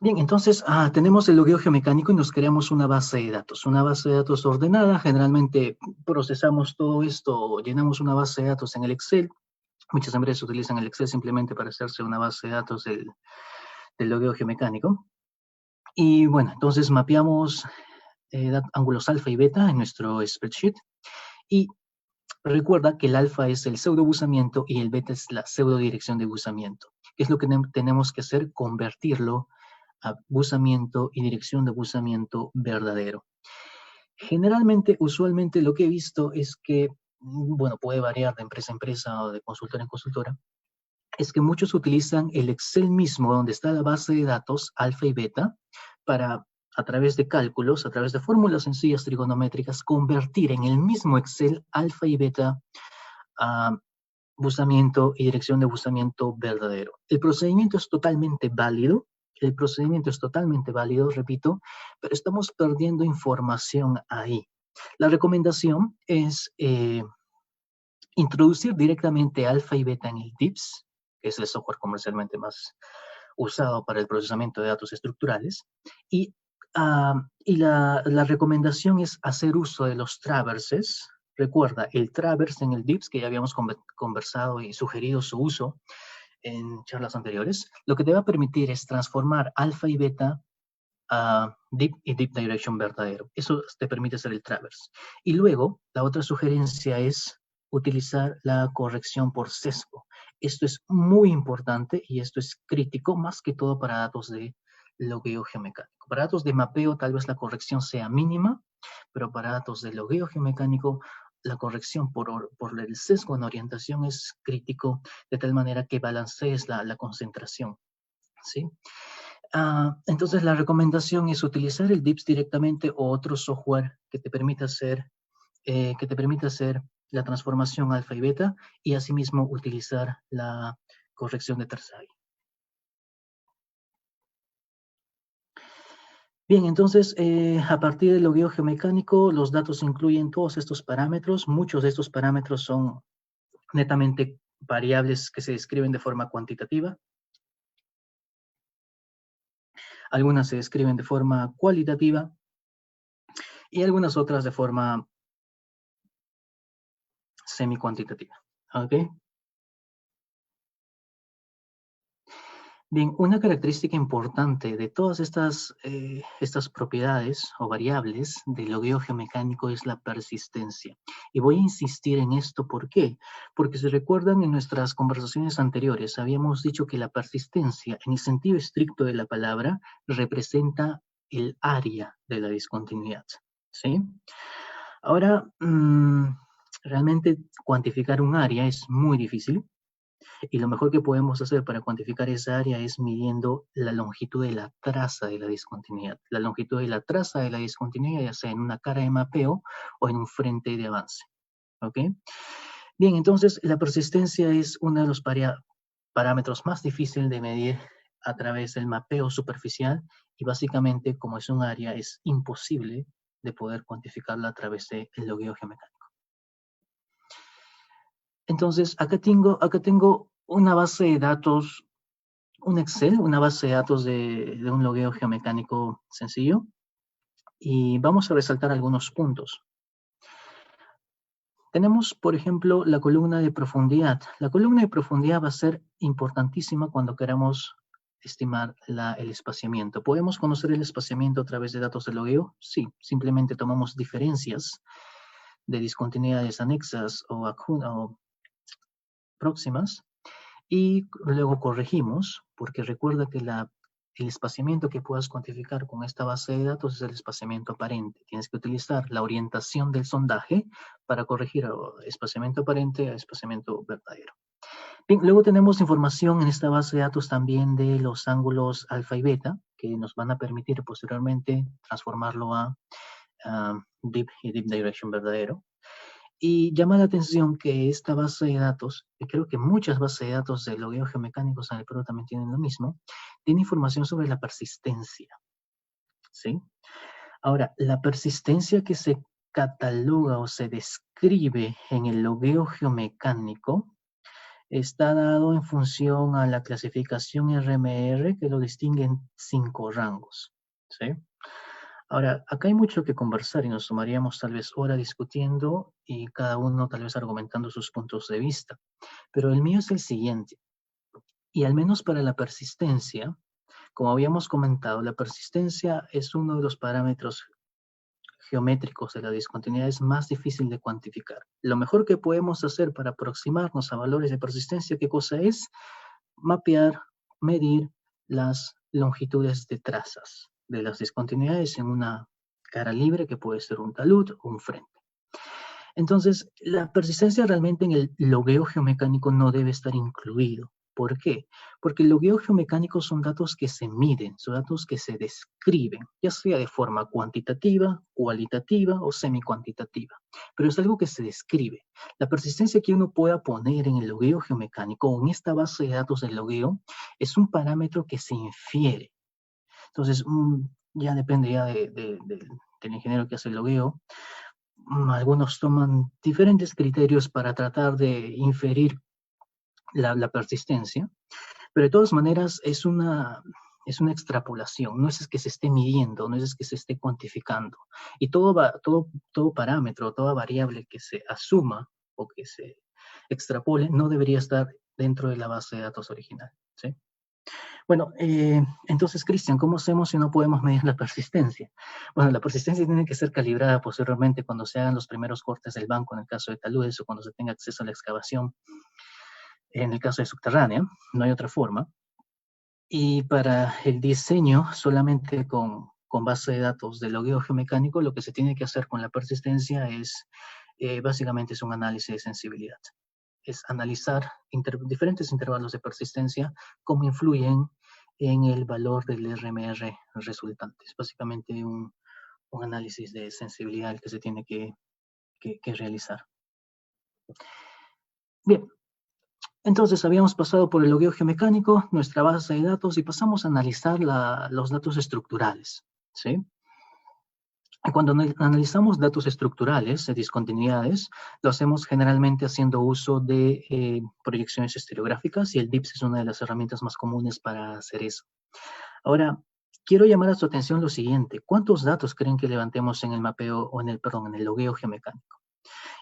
B: Bien, entonces tenemos el logueo geomecánico y nos creamos una base de datos ordenada. Generalmente procesamos todo esto, llenamos una base de datos en el Excel. Muchas empresas utilizan el Excel simplemente para hacerse una base de datos del logueo geomecánico. Y bueno, entonces mapeamos ángulos alfa y beta en nuestro spreadsheet. Y recuerda que el alfa es el pseudobuzamiento y el beta es la pseudodirección de buzamiento. ¿Qué es lo que tenemos que hacer? Convertirlo a buzamiento y dirección de buzamiento verdadero. Generalmente, usualmente lo que he visto es que, bueno, puede variar de empresa a empresa o de consultora en consultora, es que muchos utilizan el Excel mismo donde está la base de datos alfa y beta para, a través de cálculos, a través de fórmulas sencillas trigonométricas, convertir en el mismo Excel alfa y beta a buzamiento y dirección de buzamiento verdadero. El procedimiento es totalmente válido, repito, pero estamos perdiendo información ahí. La recomendación es introducir directamente alfa y beta en el DIBS, que es el software comercialmente más usado para el procesamiento de datos estructurales. La recomendación es hacer uso de los traverses. Recuerda, el traverse en el DIPS, que ya habíamos conversado y sugerido su uso en charlas anteriores, lo que te va a permitir es transformar alfa y beta a deep y deep direction verdadero. Eso te permite hacer el traverse. Y luego, la otra sugerencia es utilizar la corrección por sesgo. Esto es muy importante y esto es crítico, más que todo para datos de logueo geomecánico. Para datos de mapeo, tal vez la corrección sea mínima, pero para datos de logueo geomecánico, la corrección por el sesgo en orientación es crítico, de tal manera que balancees la concentración, ¿sí? Entonces, la recomendación es utilizar el DIPS directamente o otro software que te permita hacer la transformación alfa y beta, y asimismo utilizar la corrección de Terzaghi. Bien, entonces, a partir del logueo geomecánico, los datos incluyen todos estos parámetros. Muchos de estos parámetros son netamente variables que se describen de forma cuantitativa. Algunas se describen de forma cualitativa y algunas otras de forma semi-cuantitativa. ¿Ok? Bien, una característica importante de todas estas propiedades o variables del logueo geomecánico es la persistencia. Y voy a insistir en esto, ¿por qué? Porque si recuerdan, en nuestras conversaciones anteriores habíamos dicho que la persistencia, en el sentido estricto de la palabra, representa el área de la discontinuidad, ¿sí? Ahora, realmente cuantificar un área es muy difícil. Y lo mejor que podemos hacer para cuantificar esa área es midiendo la longitud de la traza de la discontinuidad. La longitud de la traza de la discontinuidad, ya sea en una cara de mapeo o en un frente de avance. ¿Ok? Bien, entonces la persistencia es uno de los parámetros más difíciles de medir a través del mapeo superficial, y básicamente, como es un área, es imposible de poder cuantificarla a través del logueo geomecánico. Entonces, acá tengo una base de datos, un Excel, una base de datos de un logueo geomecánico sencillo, y vamos a resaltar algunos puntos. Tenemos, por ejemplo, la columna de profundidad. La columna de profundidad va a ser importantísima cuando queramos estimar el espaciamiento. ¿Podemos conocer el espaciamiento a través de datos de logueo? Sí, simplemente tomamos diferencias de discontinuidades anexas o próximas, y luego corregimos, porque recuerda que el espaciamiento que puedas cuantificar con esta base de datos es el espaciamiento aparente. Tienes que utilizar la orientación del sondaje para corregir espaciamiento aparente a espaciamiento verdadero. Bien, luego tenemos información en esta base de datos también de los ángulos alfa y beta, que nos van a permitir posteriormente transformarlo a deep y deep direction verdadero. Y llama la atención que esta base de datos, y creo que muchas bases de datos de logueo geomecánicos en el Perú también tienen lo mismo, tiene información sobre la persistencia, ¿sí? Ahora, la persistencia que se cataloga o se describe en el logueo geomecánico está dado en función a la clasificación RMR, que lo distingue en 5 rangos, ¿sí? Ahora, acá hay mucho que conversar y nos tomaríamos tal vez hora discutiendo y cada uno tal vez argumentando sus puntos de vista. Pero el mío es el siguiente, y al menos para la persistencia, como habíamos comentado, la persistencia es uno de los parámetros geométricos de la discontinuidad, es más difícil de cuantificar. Lo mejor que podemos hacer para aproximarnos a valores de persistencia, ¿qué cosa es? Mapear, medir las longitudes de trazas de las discontinuidades en una cara libre, que puede ser un talud o un frente. Entonces, la persistencia realmente en el logueo geomecánico no debe estar incluido. ¿Por qué? Porque el logueo geomecánico son datos que se miden, son datos que se describen, ya sea de forma cuantitativa, cualitativa o semi-cuantitativa, pero es algo que se describe. La persistencia que uno pueda poner en el logueo geomecánico o en esta base de datos del logueo es un parámetro que se infiere. Entonces, ya depende ya del ingeniero que hace el logueo. Algunos toman diferentes criterios para tratar de inferir la persistencia, Pero de todas maneras es una extrapolación, no es que se esté midiendo, no es que se esté cuantificando. Y todo parámetro, toda variable que se asuma o que se extrapole no debería estar dentro de la base de datos original, ¿sí? Bueno, entonces, Cristian, ¿cómo hacemos si no podemos medir la persistencia? Bueno, la persistencia tiene que ser calibrada posteriormente cuando se hagan los primeros cortes del banco, en el caso de taludes, o cuando se tenga acceso a la excavación, en el caso de subterránea, no hay otra forma. Y para el diseño, solamente con base de datos de logueo geomecánico, lo que se tiene que hacer con la persistencia es, básicamente, es un análisis de sensibilidad. Es analizar diferentes intervalos de persistencia, cómo influyen en el valor del RMR resultante. Es básicamente un análisis de sensibilidad el que se tiene que realizar. Bien, entonces habíamos pasado por el logueo geomecánico, nuestra base de datos, y pasamos a analizar los datos estructurales, ¿sí? Cuando analizamos datos estructurales de discontinuidades, lo hacemos generalmente haciendo uso de proyecciones estereográficas, y el DIPS es una de las herramientas más comunes para hacer eso. Ahora, quiero llamar a su atención lo siguiente. ¿Cuántos datos creen que levantemos en el mapeo, o en el logueo geomecánico?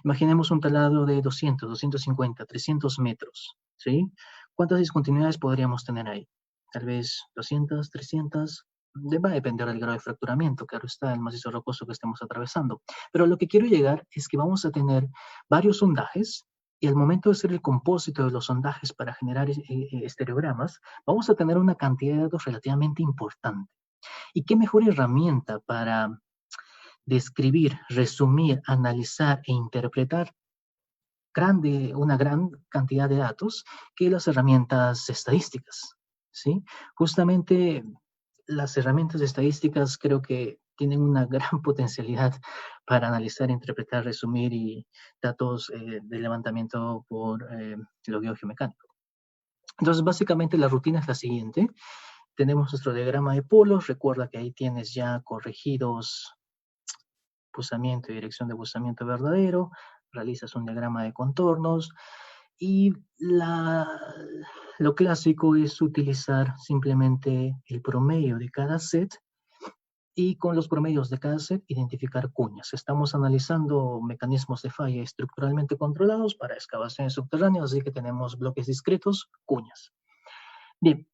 B: Imaginemos un taladro de 200, 250, 300 metros, ¿sí? ¿Cuántas discontinuidades podríamos tener ahí? Tal vez 200, 300, va a depender del grado de fracturamiento, claro está, el macizo rocoso que estemos atravesando. Pero lo que quiero llegar es que vamos a tener varios sondajes, y al momento de hacer el compósito de los sondajes para generar estereogramas, vamos a tener una cantidad de datos relativamente importante. ¿Y qué mejor herramienta para describir, resumir, analizar e interpretar una gran cantidad de datos que las herramientas estadísticas, ¿sí? Justamente las herramientas estadísticas creo que tienen una gran potencialidad para analizar, interpretar, resumir y datos de levantamiento por logueo geomecánico. Entonces, básicamente la rutina es la siguiente. Tenemos nuestro diagrama de polos. Recuerda que ahí tienes ya corregidos buzamiento y dirección de buzamiento verdadero, realizas un diagrama de contornos, y lo clásico es utilizar simplemente el promedio de cada set, y con los promedios de cada set identificar cuñas. Estamos analizando mecanismos de falla estructuralmente controlados para excavaciones subterráneas, así que tenemos bloques discretos, cuñas. Bien,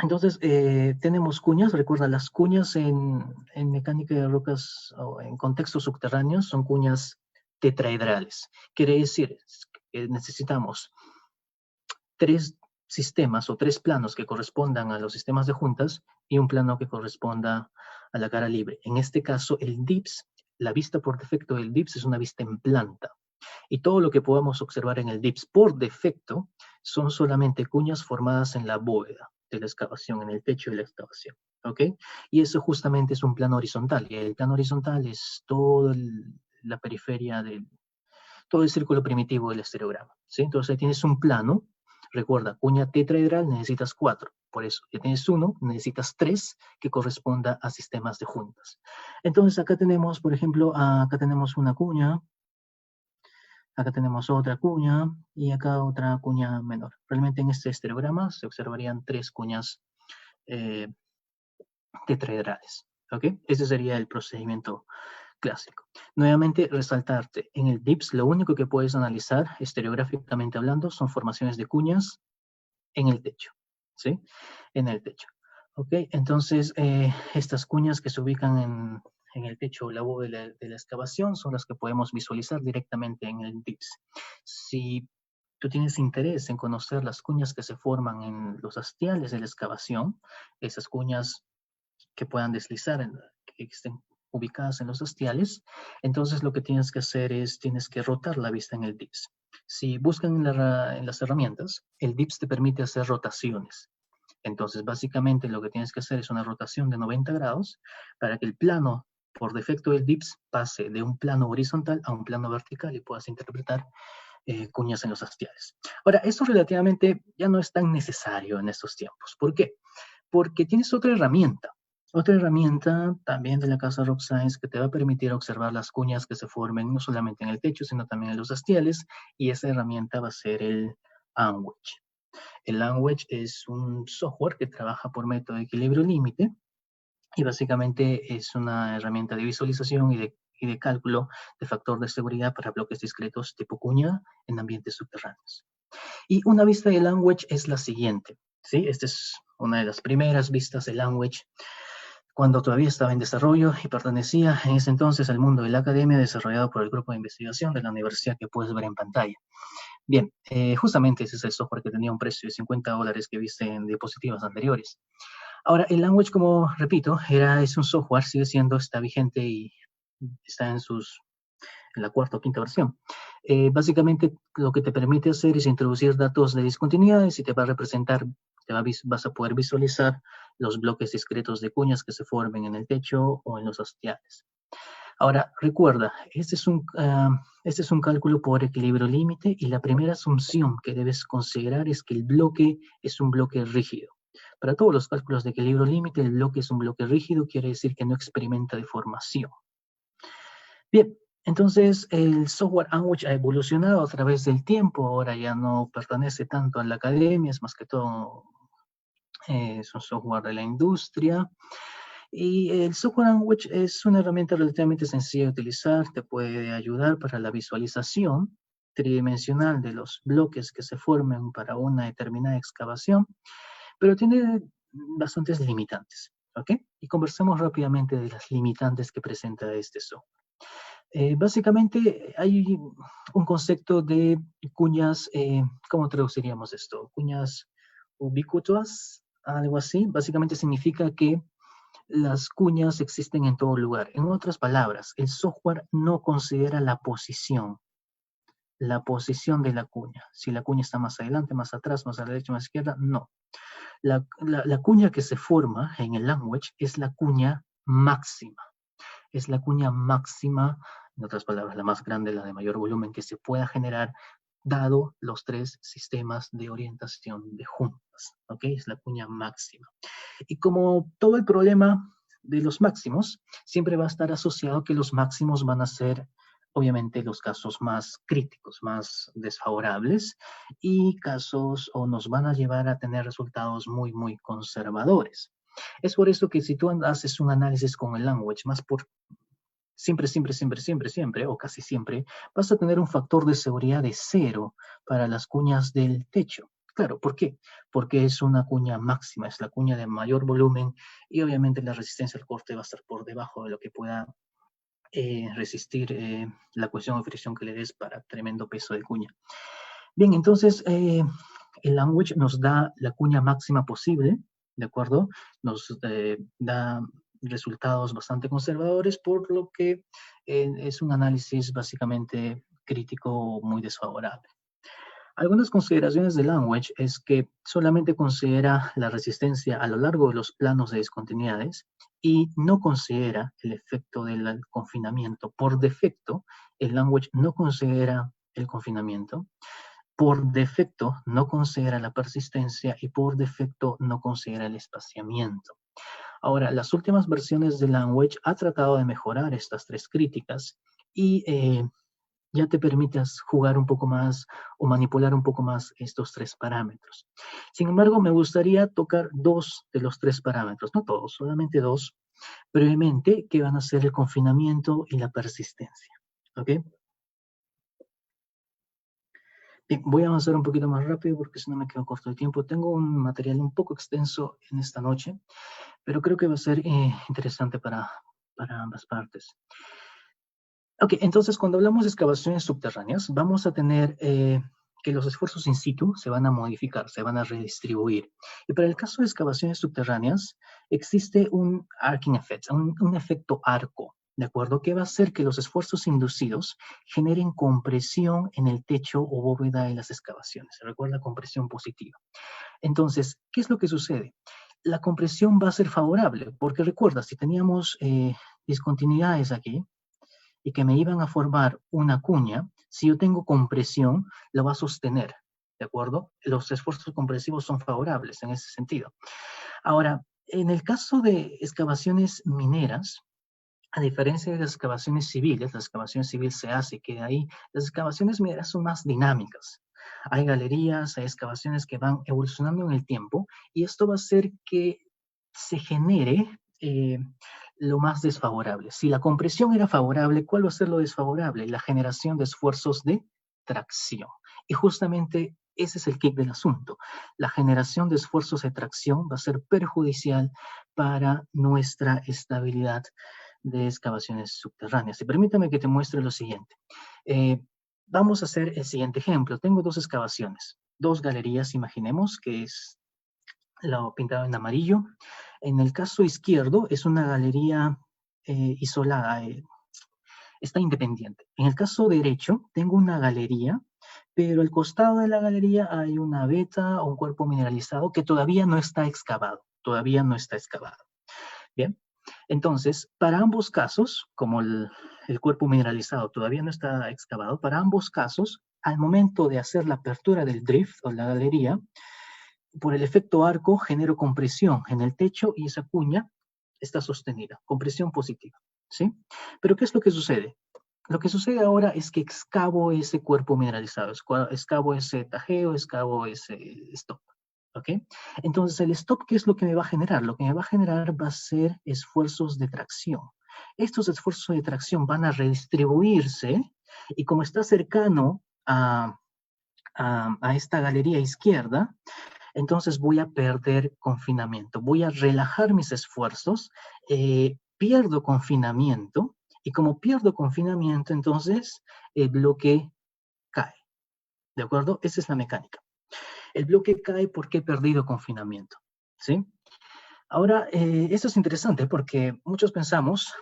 B: entonces, tenemos cuñas. Recuerda, las cuñas en mecánica de rocas o en contextos subterráneos son cuñas tetraedrales. Quiere decir que necesitamos 3 sistemas o 3 planos que correspondan a los sistemas de juntas y un plano que corresponda a la cara libre. En este caso, el DIPS, la vista por defecto del DIPS es una vista en planta. Y todo lo que podamos observar en el DIPS por defecto son solamente cuñas formadas en la bóveda de la excavación, en el techo de la excavación, ¿ok? Y eso justamente es un plano horizontal, y el plano horizontal es toda la periferia de todo el círculo primitivo del estereograma, ¿sí? Entonces ahí tienes un plano. Recuerda, cuña tetraedral necesitas 4, por eso ya tienes 1, necesitas 3 que corresponda a sistemas de juntas. Entonces acá tenemos, por ejemplo, acá tenemos una cuña, acá tenemos otra cuña y acá otra cuña menor. Realmente en este estereograma se observarían 3 cuñas eh, tetraedrales, ¿ok? Ese sería el procedimiento clásico. Nuevamente, resaltarte, en el DIPS lo único que puedes analizar estereográficamente hablando son formaciones de cuñas en el techo, ¿sí? En el techo. ¿Ok? Entonces, estas cuñas que se ubican en el techo o la bóveda de la excavación son las que podemos visualizar directamente en el DIPS. Si tú tienes interés en conocer las cuñas que se forman en los hastiales de la excavación, esas cuñas que puedan deslizar, que estén ubicadas en los hastiales, entonces lo que tienes que hacer es, tienes que rotar la vista en el DIPS. Si buscan en las herramientas, el DIPS te permite hacer rotaciones. Entonces, básicamente lo que tienes que hacer es una rotación de 90 grados para que el plano por defecto del DIPS pase de un plano horizontal a un plano vertical y puedas interpretar cuñas en los hastiales. Ahora, esto relativamente ya no es tan necesario en estos tiempos. ¿Por qué? Porque tienes otra herramienta también de la casa Rock Science que te va a permitir observar las cuñas que se formen no solamente en el techo, sino también en los hastiales, y esa herramienta va a ser el Anwich. El language es un software que trabaja por método de equilibrio límite y básicamente es una herramienta de visualización y de cálculo de factor de seguridad para bloques discretos tipo cuña en ambientes subterráneos. Y una vista de language es la siguiente, ¿sí? Esta es una de las primeras vistas de language cuando todavía estaba en desarrollo y pertenecía en ese entonces al mundo de la academia desarrollado por el grupo de investigación de la universidad que puedes ver en pantalla. Bien, justamente ese es el software que tenía un precio de $50 que viste en diapositivas anteriores. Ahora, el language, como repito, es un software, sigue siendo, está vigente y está en la cuarta o quinta versión. Básicamente, lo que te permite hacer es introducir datos de discontinuidades y te va a representar, vas a poder visualizar los bloques discretos de cuñas que se formen en el techo o en los hastiales. Ahora, recuerda, este es un cálculo por equilibrio límite y la primera asunción que debes considerar es que el bloque es un bloque rígido. Para todos los cálculos de equilibrio límite, el bloque es un bloque rígido, quiere decir que no experimenta deformación. Bien, entonces el software language ha evolucionado a través del tiempo, ahora ya no pertenece tanto a la academia, es más que todo es un software de la industria. Y el software language es una herramienta relativamente sencilla de utilizar, te puede ayudar para la visualización tridimensional de los bloques que se formen para una determinada excavación, pero tiene bastantes limitantes, ¿ok? Y conversemos rápidamente de las limitantes que presenta este software. Básicamente hay un concepto de cuñas, ¿cómo traduciríamos esto? Cuñas ubicuotas, algo así. Básicamente significa que las cuñas existen en todo lugar. En otras palabras, el software no considera la posición de la cuña. Si la cuña está más adelante, más atrás, más a la derecha, más a la izquierda, no. La cuña que se forma en el language es la cuña máxima. Es la cuña máxima, en otras palabras, la más grande, la de mayor volumen que se pueda generar, dado los tres sistemas de orientación de juntas. ¿Ok? Es la cuña máxima. Y como todo el problema de los máximos, siempre va a estar asociado que los máximos van a ser, obviamente, los casos más críticos, más desfavorables, y casos o nos van a llevar a tener resultados muy, muy conservadores. Es por eso que si tú haces un análisis con el language, más por siempre, o casi siempre, vas a tener un factor de seguridad de 0 para las cuñas del techo. Claro, ¿por qué? Porque es una cuña máxima, es la cuña de mayor volumen y obviamente la resistencia al corte va a estar por debajo de lo que pueda resistir la cuestión de fricción que le des para tremendo peso de cuña. Bien, entonces el language nos da la cuña máxima posible, ¿de acuerdo? Nos da resultados bastante conservadores, por lo que es un análisis básicamente crítico muy desfavorable. Algunas consideraciones de language es que solamente considera la resistencia a lo largo de los planos de discontinuidades y no considera el efecto del confinamiento. Por defecto, el language no considera el confinamiento. Por defecto, no considera la persistencia y por defecto no considera el espaciamiento. Ahora, las últimas versiones de Language ha tratado de mejorar estas tres críticas y ya te permites jugar un poco más o manipular un poco más estos tres parámetros. Sin embargo, me gustaría tocar dos de los tres parámetros, no todos, solamente dos, brevemente, que van a ser el confinamiento y la persistencia. ¿Ok? Bien, voy a avanzar un poquito más rápido porque si no me quedo corto de tiempo. Tengo un material un poco extenso en esta noche, pero creo que va a ser interesante para ambas partes. Ok, entonces cuando hablamos de excavaciones subterráneas, vamos a tener que los esfuerzos in situ se van a modificar, se van a redistribuir. Y para el caso de excavaciones subterráneas, existe un arcing effect, un efecto arco, ¿de acuerdo? Que va a hacer que los esfuerzos inducidos generen compresión en el techo o bóveda de las excavaciones. Se recuerda compresión positiva. Entonces, ¿qué es lo que sucede? La compresión va a ser favorable, porque recuerda, si teníamos discontinuidades aquí, y que me iban a formar una cuña, si yo tengo compresión, la va a sostener, ¿de acuerdo? Los esfuerzos compresivos son favorables en ese sentido. Ahora, en el caso de excavaciones mineras, a diferencia de las excavaciones civiles, la excavación civil se hace y queda ahí, las excavaciones mineras son más dinámicas. hay galerías, hay excavaciones que van evolucionando en el tiempo y esto va a hacer que se genere lo más desfavorable. Si la compresión era favorable, ¿cuál va a ser lo desfavorable? La generación de esfuerzos de tracción. Y justamente ese es el kick del asunto. La generación de esfuerzos de tracción va a ser perjudicial para nuestra estabilidad de excavaciones subterráneas. Y permítame que te muestre lo siguiente. Vamos a hacer el siguiente ejemplo. Tengo dos excavaciones, dos galerías, imaginemos que es lo pintado en amarillo. En el caso izquierdo es una galería isolada, está independiente. En el caso derecho tengo una galería, pero al costado de la galería hay una veta o un cuerpo mineralizado que todavía no está excavado, todavía no está excavado. Bien, entonces, para ambos casos, como el cuerpo mineralizado todavía no está excavado, para ambos casos, al momento de hacer la apertura del drift o la galería, por el efecto arco genero compresión en el techo y esa cuña está sostenida, compresión positiva, ¿sí? Pero ¿qué es lo que sucede? Lo que sucede ahora es que excavo ese cuerpo mineralizado, excavo ese tajeo, excavo ese stop, ¿ok? Entonces el stop, ¿qué es lo que me va a generar? Lo que me va a generar va a ser esfuerzos de tracción. Estos esfuerzos de tracción van a redistribuirse y como está cercano a esta galería izquierda, entonces voy a perder confinamiento, voy a relajar mis esfuerzos, pierdo confinamiento, y como pierdo confinamiento, entonces el bloque cae, ¿de acuerdo? Esa es la mecánica. El bloque cae porque he perdido confinamiento, ¿sí? Ahora, esto es interesante porque muchos pensamos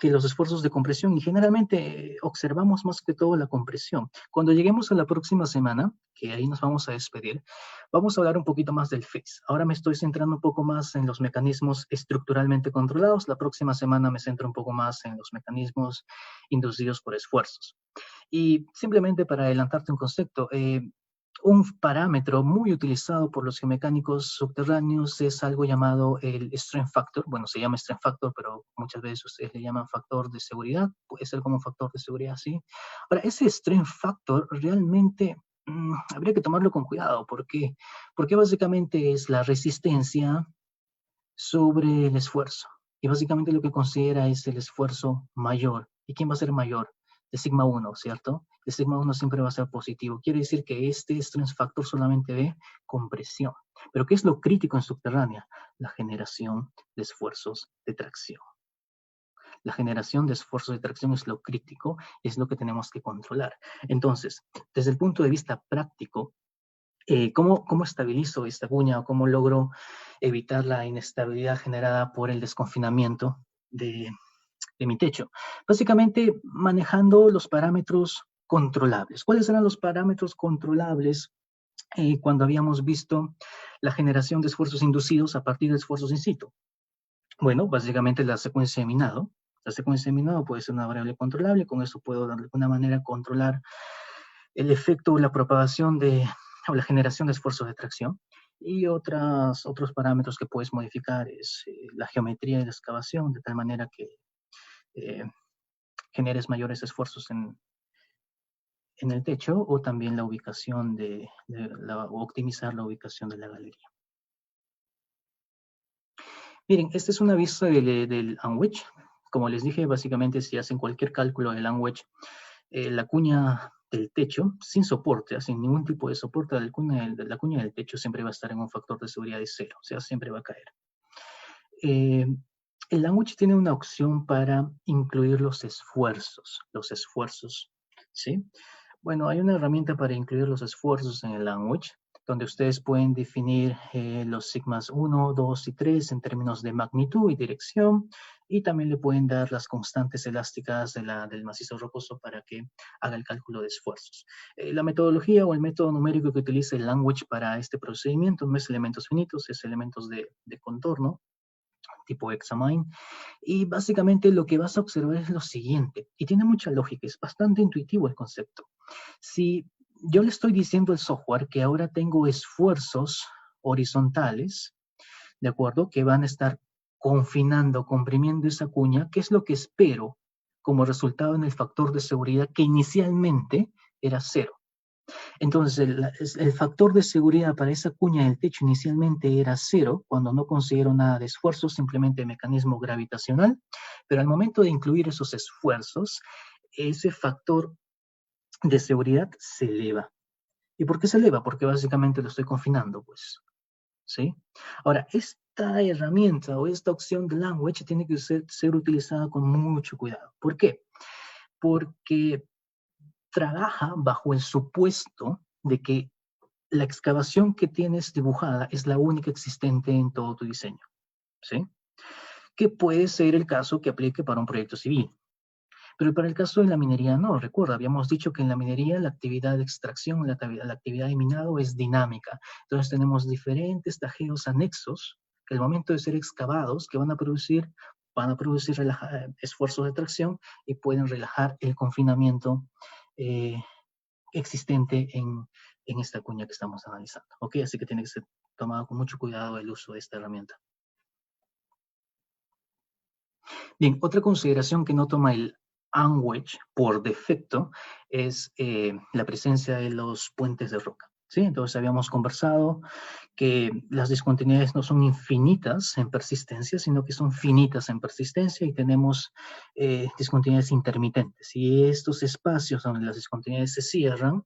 B: que los esfuerzos de compresión y generalmente observamos más que todo la compresión. Cuando lleguemos a la próxima semana, que ahí nos vamos a despedir, vamos a hablar un poquito más del phase. Ahora me estoy centrando un poco más en los mecanismos estructuralmente controlados. La próxima semana me centro un poco más en los mecanismos inducidos por esfuerzos. Y simplemente para adelantarte un concepto, un parámetro muy utilizado por los geomecánicos subterráneos es algo llamado el strength factor. Bueno, se llama strength factor, pero muchas veces ustedes le llaman factor de seguridad. Puede ser como un factor de seguridad, sí. Ahora, ese strength factor realmente habría que tomarlo con cuidado. ¿Por qué? Porque básicamente es la resistencia sobre el esfuerzo. Y básicamente lo que considera es el esfuerzo mayor. ¿Y quién va a ser mayor? De sigma 1, ¿cierto? El sigma 1 siempre va a ser positivo. Quiere decir que este stress factor solamente ve compresión. Pero ¿qué es lo crítico en subterránea? La generación de esfuerzos de tracción. La generación de esfuerzos de tracción es lo crítico, es lo que tenemos que controlar. Entonces, desde el punto de vista práctico, ¿cómo estabilizo esta cuña o cómo logro evitar la inestabilidad generada por el desconfinamiento de mi techo? Básicamente manejando los parámetros controlables. ¿Cuáles eran los parámetros controlables cuando habíamos visto la generación de esfuerzos inducidos a partir de esfuerzos in situ? Bueno, básicamente la secuencia de minado. La secuencia de minado puede ser una variable controlable, con eso puedo de alguna manera controlar el efecto o la propagación o la generación de esfuerzos de tracción. Y otros parámetros que puedes modificar es la geometría de la excavación, de tal manera que generes mayores esfuerzos en el techo o también la ubicación o optimizar la ubicación de la galería. Miren, esta es una vista del Unwedge. Como les dije, básicamente si hacen cualquier cálculo del Unwedge, la cuña del techo, sin soporte, sin ningún tipo de soporte, la cuña del techo siempre va a estar en un factor de seguridad de 0, o sea, siempre va a caer. El Unwedge tiene una opción para incluir los esfuerzos, ¿sí? Bueno, hay una herramienta para incluir los esfuerzos en el Unwedge, donde ustedes pueden definir los sigmas 1, 2 y 3 en términos de magnitud y dirección, y también le pueden dar las constantes elásticas del macizo rocoso para que haga el cálculo de esfuerzos. La metodología o el método numérico que utiliza el Unwedge para este procedimiento no es elementos finitos, es elementos de contorno, tipo Examine, y básicamente lo que vas a observar es lo siguiente, y tiene mucha lógica, es bastante intuitivo el concepto. Si yo le estoy diciendo al software que ahora tengo esfuerzos horizontales, ¿de acuerdo? Que van a estar confinando, comprimiendo esa cuña, ¿qué es lo que espero como resultado en el factor de seguridad que inicialmente era 0? Entonces, el factor de seguridad para esa cuña del techo inicialmente era 0, cuando no considero nada de esfuerzo, simplemente mecanismo gravitacional, pero al momento de incluir esos esfuerzos, ese factor de seguridad se eleva. ¿Y por qué se eleva? Porque básicamente lo estoy confinando, pues, ¿sí? Ahora, esta herramienta o esta opción de language tiene que ser utilizada con mucho cuidado. ¿Por qué? Porque trabaja bajo el supuesto de que la excavación que tienes dibujada es la única existente en todo tu diseño, ¿sí? Que puede ser el caso que aplique para un proyecto civil. Pero para el caso de la minería no, recuerda, habíamos dicho que en la minería la actividad de extracción, la actividad de minado es dinámica. Entonces tenemos diferentes tajeos anexos que al momento de ser excavados, que van a producir esfuerzos de tracción y pueden relajar el confinamiento existente en esta cuña que estamos analizando. ¿Ok? Así que tiene que ser tomado con mucho cuidado el uso de esta herramienta. Bien, otra consideración que no toma el UNWEDGE por defecto es la presencia de los puentes de roca. ¿Sí? Entonces habíamos conversado que las discontinuidades no son infinitas en persistencia, sino que son finitas en persistencia y tenemos discontinuidades intermitentes. Y estos espacios donde las discontinuidades se cierran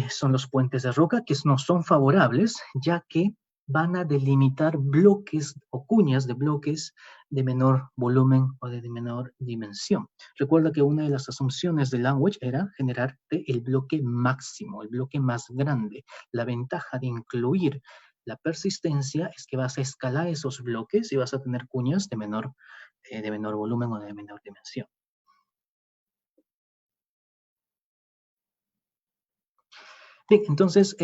B: son los puentes de roca, que no son favorables, ya que van a delimitar bloques o cuñas de bloques de menor volumen o de menor dimensión. Recuerda que una de las asunciones de Language era generarte el bloque máximo, el bloque más grande. La ventaja de incluir la persistencia es que vas a escalar esos bloques y vas a tener cuñas de menor volumen o de menor dimensión. Bien, entonces,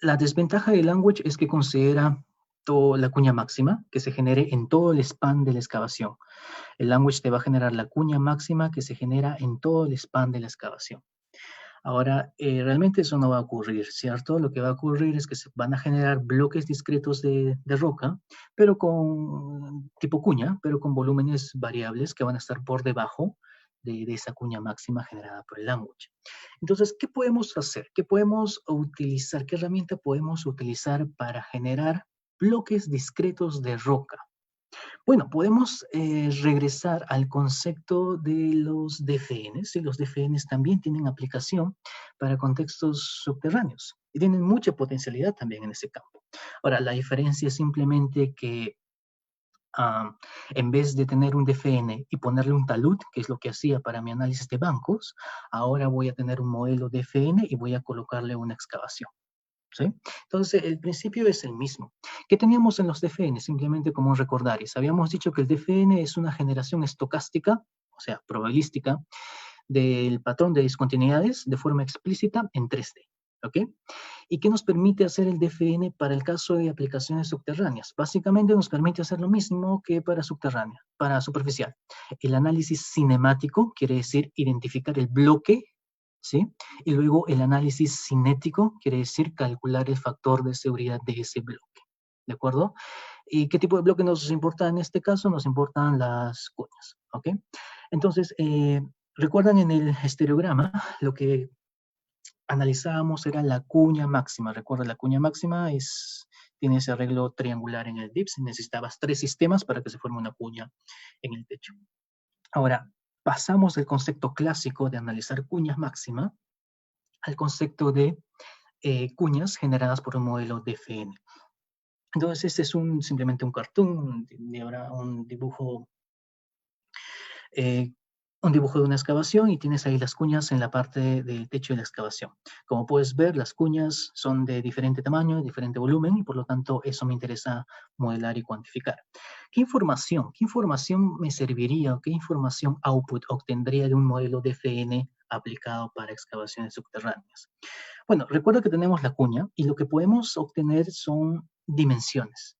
B: la desventaja de Language es que considera la cuña máxima que se genere en todo el span de la excavación. El Language te va a generar la cuña máxima que se genera en todo el span de la excavación. Ahora, realmente eso no va a ocurrir, ¿cierto? Lo que va a ocurrir es que se van a generar bloques discretos de roca, pero con tipo cuña, pero con volúmenes variables que van a estar por debajo de esa cuña máxima generada por el language. Entonces, ¿qué podemos hacer? ¿Qué podemos utilizar? ¿Qué herramienta podemos utilizar para generar bloques discretos de roca? Bueno, podemos regresar al concepto de los DFNs, y los DFNs también tienen aplicación para contextos subterráneos y tienen mucha potencialidad también en ese campo. Ahora, la diferencia es simplemente que en vez de tener un DFN y ponerle un talud, que es lo que hacía para mi análisis de bancos, ahora voy a tener un modelo DFN y voy a colocarle una excavación. ¿Sí? Entonces, el principio es el mismo. ¿Qué teníamos en los DFN? Simplemente como un recordaris. Habíamos dicho que el DFN es una generación estocástica, o sea, probabilística, del patrón de discontinuidades de forma explícita en 3D. ¿Ok? ¿Y qué nos permite hacer el DFN para el caso de aplicaciones subterráneas? Básicamente nos permite hacer lo mismo que para subterránea, para superficial. El análisis cinemático quiere decir identificar el bloque, ¿sí? Y luego el análisis cinético quiere decir calcular el factor de seguridad de ese bloque, ¿de acuerdo? ¿Y qué tipo de bloque nos importa en este caso? Nos importan las cuñas, ¿ok? Entonces, recuerdan en el estereograma lo que analizábamos era la cuña máxima. Recuerda, la cuña máxima tiene ese arreglo triangular en el DIPS. Necesitabas 3 sistemas para que se forme una cuña en el techo. Ahora, pasamos del concepto clásico de analizar cuñas máxima al concepto de cuñas generadas por un modelo DFN. Entonces, este es simplemente un cartoon, un dibujo un dibujo de una excavación y tienes ahí las cuñas en la parte del techo de la excavación. Como puedes ver, las cuñas son de diferente tamaño, diferente volumen y por lo tanto eso me interesa modelar y cuantificar. ¿Qué información me serviría o qué información output obtendría de un modelo DFN aplicado para excavaciones subterráneas? Bueno, recuerda que tenemos la cuña y lo que podemos obtener son dimensiones.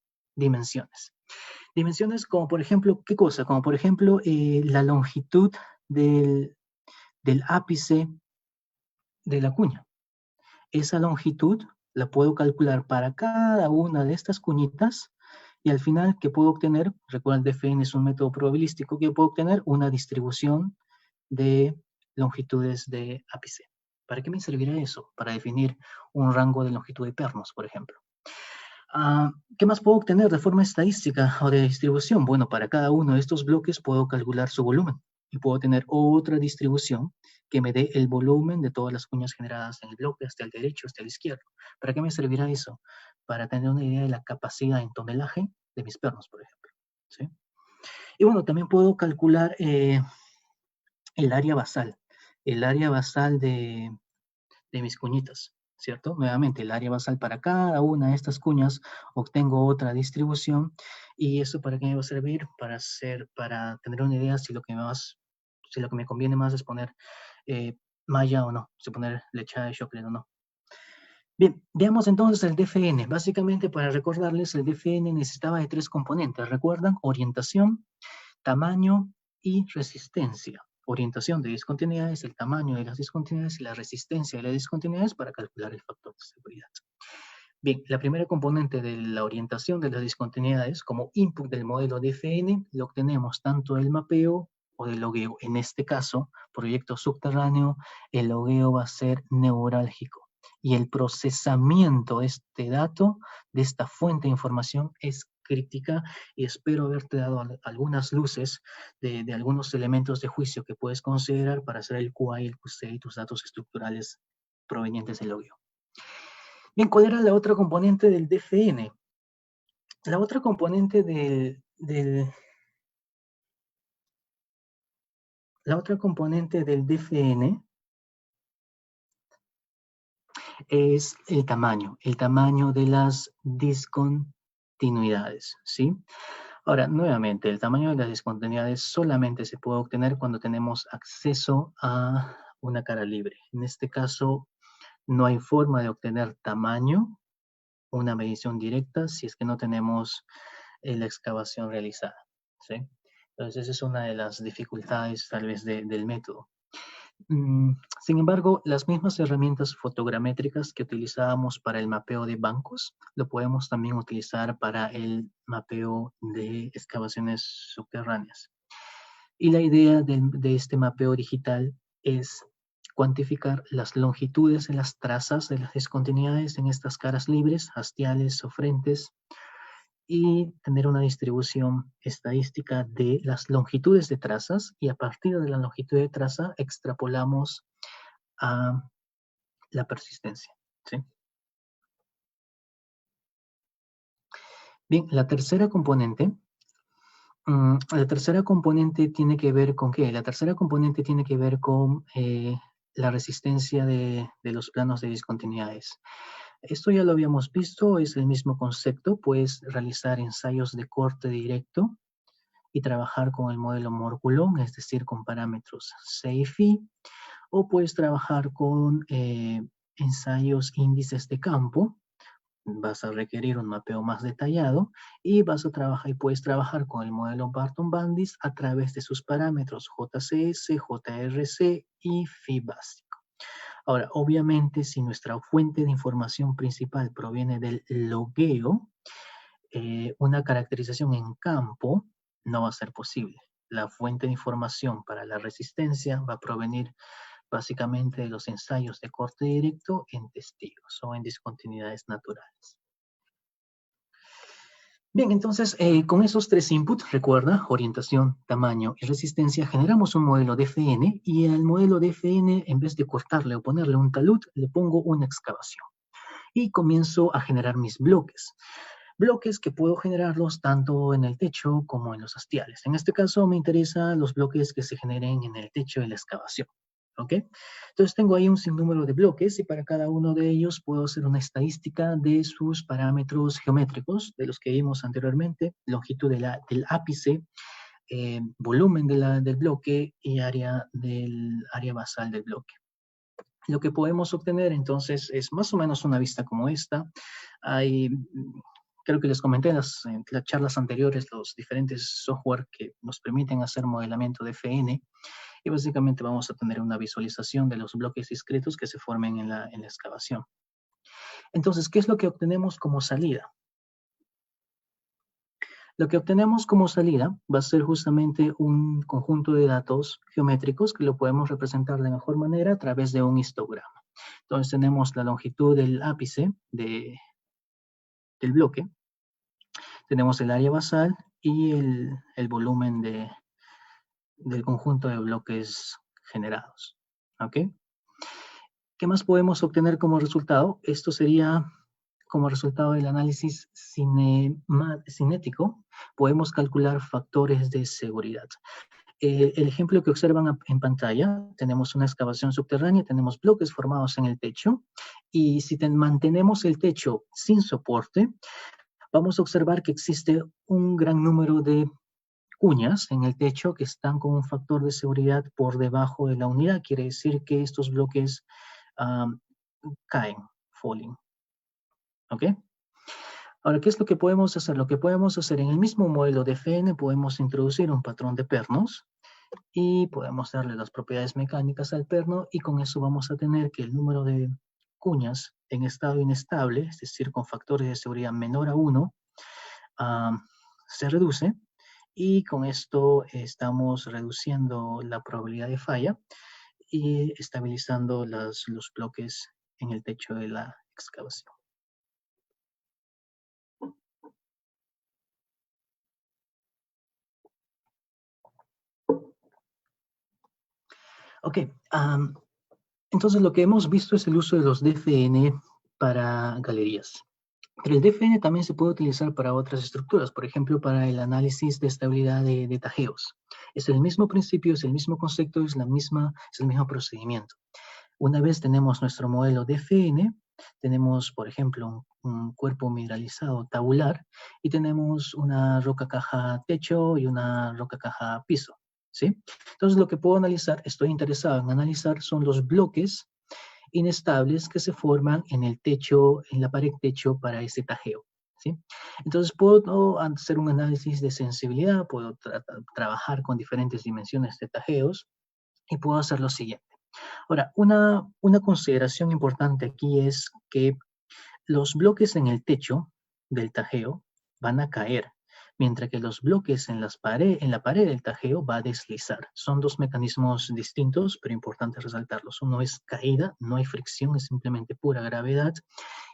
B: Dimensiones como por ejemplo, ¿qué cosa? Como por ejemplo la longitud del, del ápice de la cuña. Esa longitud la puedo calcular para cada una de estas cuñitas y al final, ¿qué puedo obtener? Recuerda, el DFN es un método probabilístico que puedo obtener una distribución de longitudes de ápice. ¿Para qué me servirá eso? Para definir un rango de longitud de pernos, por ejemplo. ¿Qué más puedo obtener de forma estadística o de distribución? Bueno, para cada uno de estos bloques puedo calcular su volumen y puedo tener otra distribución que me dé el volumen de todas las cuñas generadas en el bloque, hasta el derecho, hasta el izquierdo. ¿Para qué me servirá eso? Para tener una idea de la capacidad en tonelaje de mis pernos, por ejemplo. ¿Sí? Y bueno, también puedo calcular el área basal de mis cuñitas, ¿cierto? Nuevamente, el área basal para cada una de estas cuñas obtengo otra distribución. ¿Y eso para qué me va a servir? Para tener una idea si lo que me conviene más es poner malla o no, si poner lechada de Shockley o no. Bien, veamos entonces el DFN. Básicamente, para recordarles, el DFN necesitaba de 3 componentes. ¿Recuerdan? Orientación, tamaño y resistencia. Orientación de discontinuidades, el tamaño de las discontinuidades y la resistencia de las discontinuidades para calcular el factor de seguridad. Bien, la primera componente de la orientación de las discontinuidades como input del modelo DFN lo obtenemos tanto del mapeo o del logueo. En este caso, proyecto subterráneo, el logueo va a ser neurálgico y el procesamiento de este dato, de esta fuente de información, es crítica y espero haberte dado algunas luces de algunos elementos de juicio que puedes considerar para hacer el QA y el QC y tus datos estructurales provenientes del logueo. Bien, ¿cuál era la otra componente del DFN? La otra componente del DFN es el tamaño de las discontinuidades, ¿sí? Ahora, nuevamente, el tamaño de las discontinuidades solamente se puede obtener cuando tenemos acceso a una cara libre. En este caso, no hay forma de obtener tamaño, una medición directa, si es que no tenemos la excavación realizada, ¿sí? Entonces, esa es una de las dificultades, tal vez, del método. Sin embargo, las mismas herramientas fotogramétricas que utilizábamos para el mapeo de bancos, lo podemos también utilizar para el mapeo de excavaciones subterráneas. Y la idea de este mapeo digital es cuantificar las longitudes de las trazas de las discontinuidades en estas caras libres, hastiales o frentes, y tener una distribución estadística de las longitudes de trazas, y a partir de la longitud de traza extrapolamos a la persistencia, ¿sí? Bien, la tercera componente tiene que ver con ¿qué? La tercera componente tiene que ver con la resistencia de los planos de discontinuidades. Esto ya lo habíamos visto, es el mismo concepto. Puedes realizar ensayos de corte directo y trabajar con el modelo Morculon, es decir, con parámetros C y Phi, o puedes trabajar con ensayos índices de campo. Vas a requerir un mapeo más detallado y puedes trabajar con el modelo Barton-Bandis a través de sus parámetros JCS, JRC y Phi básico. Ahora, obviamente, si nuestra fuente de información principal proviene del logueo, una caracterización en campo no va a ser posible. La fuente de información para la resistencia va a provenir básicamente de los ensayos de corte directo en testigos o en discontinuidades naturales. Bien, entonces, con esos 3 inputs, recuerda, orientación, tamaño y resistencia, generamos un modelo DFN, y al modelo DFN, en vez de cortarle o ponerle un talud, le pongo una excavación. Y comienzo a generar mis bloques. Bloques que puedo generarlos tanto en el techo como en los hastiales. En este caso me interesan los bloques que se generen en el techo de la excavación. ¿Ok? Entonces tengo ahí un sinnúmero de bloques y para cada uno de ellos puedo hacer una estadística de sus parámetros geométricos, de los que vimos anteriormente, longitud del ápice, volumen del bloque y área basal del bloque. Lo que podemos obtener entonces es más o menos una vista como esta. Creo que les comenté en las charlas anteriores los diferentes software que nos permiten hacer modelamiento de FN, y básicamente vamos a tener una visualización de los bloques discretos que se formen en la excavación. Entonces, ¿qué es lo que obtenemos como salida? Lo que obtenemos como salida va a ser justamente un conjunto de datos geométricos que lo podemos representar de mejor manera a través de un histograma. Entonces tenemos la longitud del ápice del bloque, tenemos el área basal y el volumen del conjunto de bloques generados. ¿Ok? ¿Qué más podemos obtener como resultado? Esto sería como resultado del análisis cinético. Podemos calcular factores de seguridad. El ejemplo que observan en pantalla, tenemos una excavación subterránea, tenemos bloques formados en el techo, y si mantenemos el techo sin soporte, vamos a observar que existe un gran número de cuñas en el techo que están con un factor de seguridad por debajo de la unidad. Quiere decir que estos bloques um, caen, falling. ¿Ok? Ahora, ¿qué es lo que podemos hacer? Lo que podemos hacer en el mismo modelo de FN, podemos introducir un patrón de pernos y podemos darle las propiedades mecánicas al perno, y con eso vamos a tener que el número de cuñas en estado inestable, es decir, con factores de seguridad menor a 1, se reduce, y con esto estamos reduciendo la probabilidad de falla y estabilizando los bloques en el techo de la excavación. Ok, entonces lo que hemos visto es el uso de los DFN para galerías. Pero el DFN también se puede utilizar para otras estructuras, por ejemplo, para el análisis de estabilidad de tajeos. Es el mismo principio, es el mismo concepto, es el mismo procedimiento. Una vez tenemos nuestro modelo DFN, tenemos, por ejemplo, un cuerpo mineralizado tabular y tenemos una roca caja techo y una roca caja piso, ¿sí? Entonces, lo que puedo analizar, estoy interesado en analizar, son los bloques inestables que se forman en el techo, en la pared techo para ese tajeo, ¿sí? Entonces, puedo hacer un análisis de sensibilidad, puedo trabajar con diferentes dimensiones de tajeos y puedo hacer lo siguiente. Ahora, una consideración importante aquí es que los bloques en el techo del tajeo van a caer, mientras que los bloques en la pared del tajeo va a deslizar. Son dos mecanismos distintos, pero importante resaltarlos. Uno es caída, no hay fricción, es simplemente pura gravedad.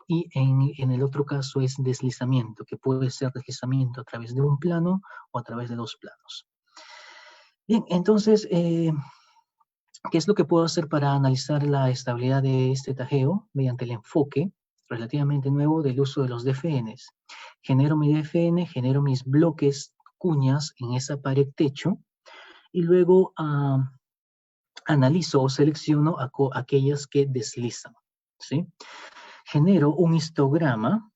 B: Y en el otro caso es deslizamiento, que puede ser deslizamiento a través de un plano o a través de dos planos. Bien, entonces, ¿qué es lo que puedo hacer para analizar la estabilidad de este tajeo? Mediante el enfoque relativamente nuevo del uso de los DFNs. Genero mi DFN, genero mis bloques, cuñas en esa pared techo, y luego analizo o selecciono aquellas que deslizan, ¿sí? Genero un histograma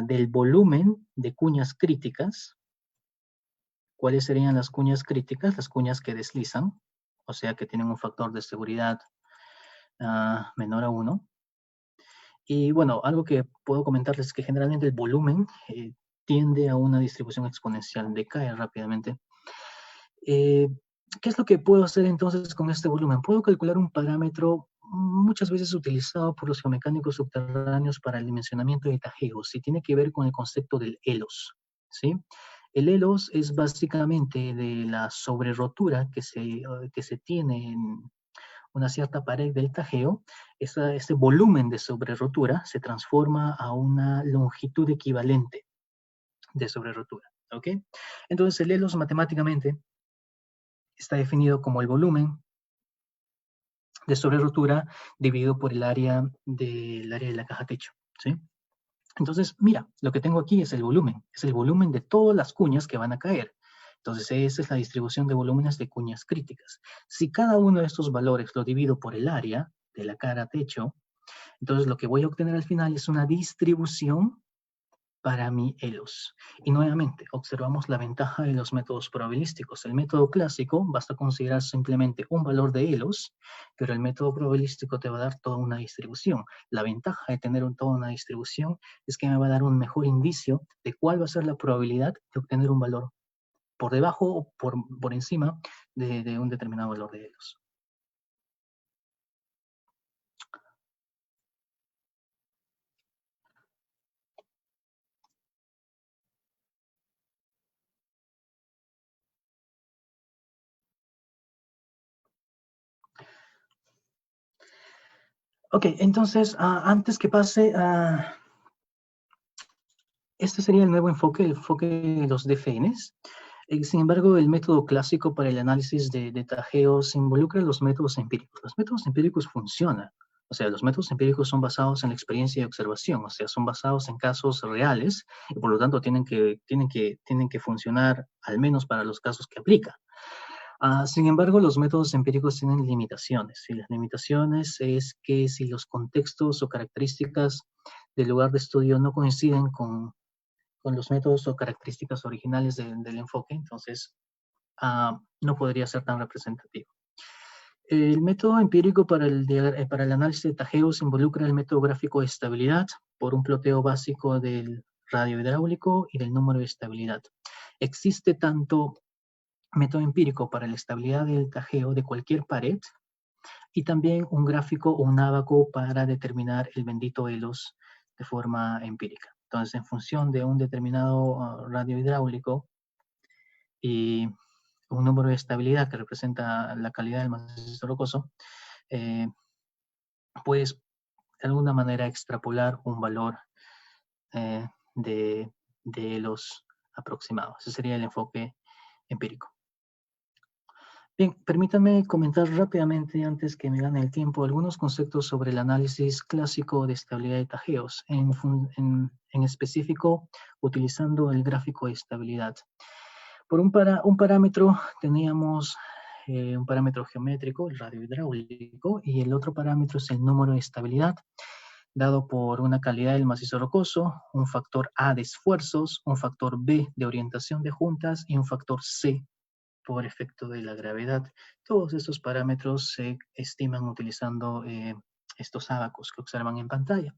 B: del volumen de cuñas críticas. ¿Cuáles serían las cuñas críticas? Las cuñas que deslizan, o sea que tienen un factor de seguridad menor a 1. Y bueno, algo que puedo comentarles es que generalmente el volumen tiende a una distribución exponencial, decae rápidamente. ¿Qué es lo que puedo hacer entonces con este volumen? Puedo calcular un parámetro muchas veces utilizado por los geomecánicos subterráneos para el dimensionamiento de tajeos, y tiene que ver con el concepto del ELOS, ¿sí? El ELOS es básicamente de la sobrerotura que se tiene en una cierta pared del tajeo. Ese volumen de sobrerotura se transforma a una longitud equivalente de sobrerotura, ¿ok? Entonces el ELOS matemáticamente está definido como el volumen de sobrerotura dividido por el área de la caja techo, ¿sí? Entonces, mira, lo que tengo aquí es el volumen de todas las cuñas que van a caer. Entonces, esa es la distribución de volúmenes de cuñas críticas. Si cada uno de estos valores lo divido por el área de la cara techo, entonces lo que voy a obtener al final es una distribución para mi ELOS. Y nuevamente, observamos la ventaja de los métodos probabilísticos. El método clásico basta considerar simplemente un valor de ELOS, pero el método probabilístico te va a dar toda una distribución. La ventaja de tener toda una distribución es que me va a dar un mejor indicio de cuál va a ser la probabilidad de obtener un valor por debajo o por encima de un determinado valor de ELOS. Ok, entonces, antes que pase, este sería el nuevo enfoque, el enfoque de los DFNs. Sin embargo, el método clásico para el análisis de tajeos involucra los métodos empíricos. Los métodos empíricos funcionan. O sea, los métodos empíricos son basados en la experiencia y observación. O sea, son basados en casos reales y por lo tanto tienen que funcionar al menos para los casos que aplican. Sin embargo, los métodos empíricos tienen limitaciones. Y las limitaciones es que si los contextos o características del lugar de estudio no coinciden con los métodos o características originales del enfoque, entonces no podría ser tan representativo. El método empírico para el análisis de tajeos involucra el método gráfico de estabilidad por un ploteo básico del radio hidráulico y del número de estabilidad. Existe tanto método empírico para la estabilidad del tajeo de cualquier pared y también un gráfico o un ábaco para determinar el bendito Elos de forma empírica. Entonces, en función de un determinado radio hidráulico y un número de estabilidad que representa la calidad del macizo rocoso, eh, puedes de alguna manera extrapolar un valor eh, de, de los aproximados. Ese sería el enfoque empírico. Bien, permítanme comentar rápidamente, antes que me gane el tiempo, algunos conceptos sobre el análisis clásico de estabilidad de tajeos, en específico utilizando el gráfico de estabilidad. Por un parámetro teníamos un parámetro geométrico, el radio hidráulico, y el otro parámetro es el número de estabilidad, dado por una calidad del macizo rocoso, un factor A de esfuerzos, un factor B de orientación de juntas y un factor C por efecto de la gravedad. Todos estos parámetros se estiman utilizando estos ábacos que observan en pantalla.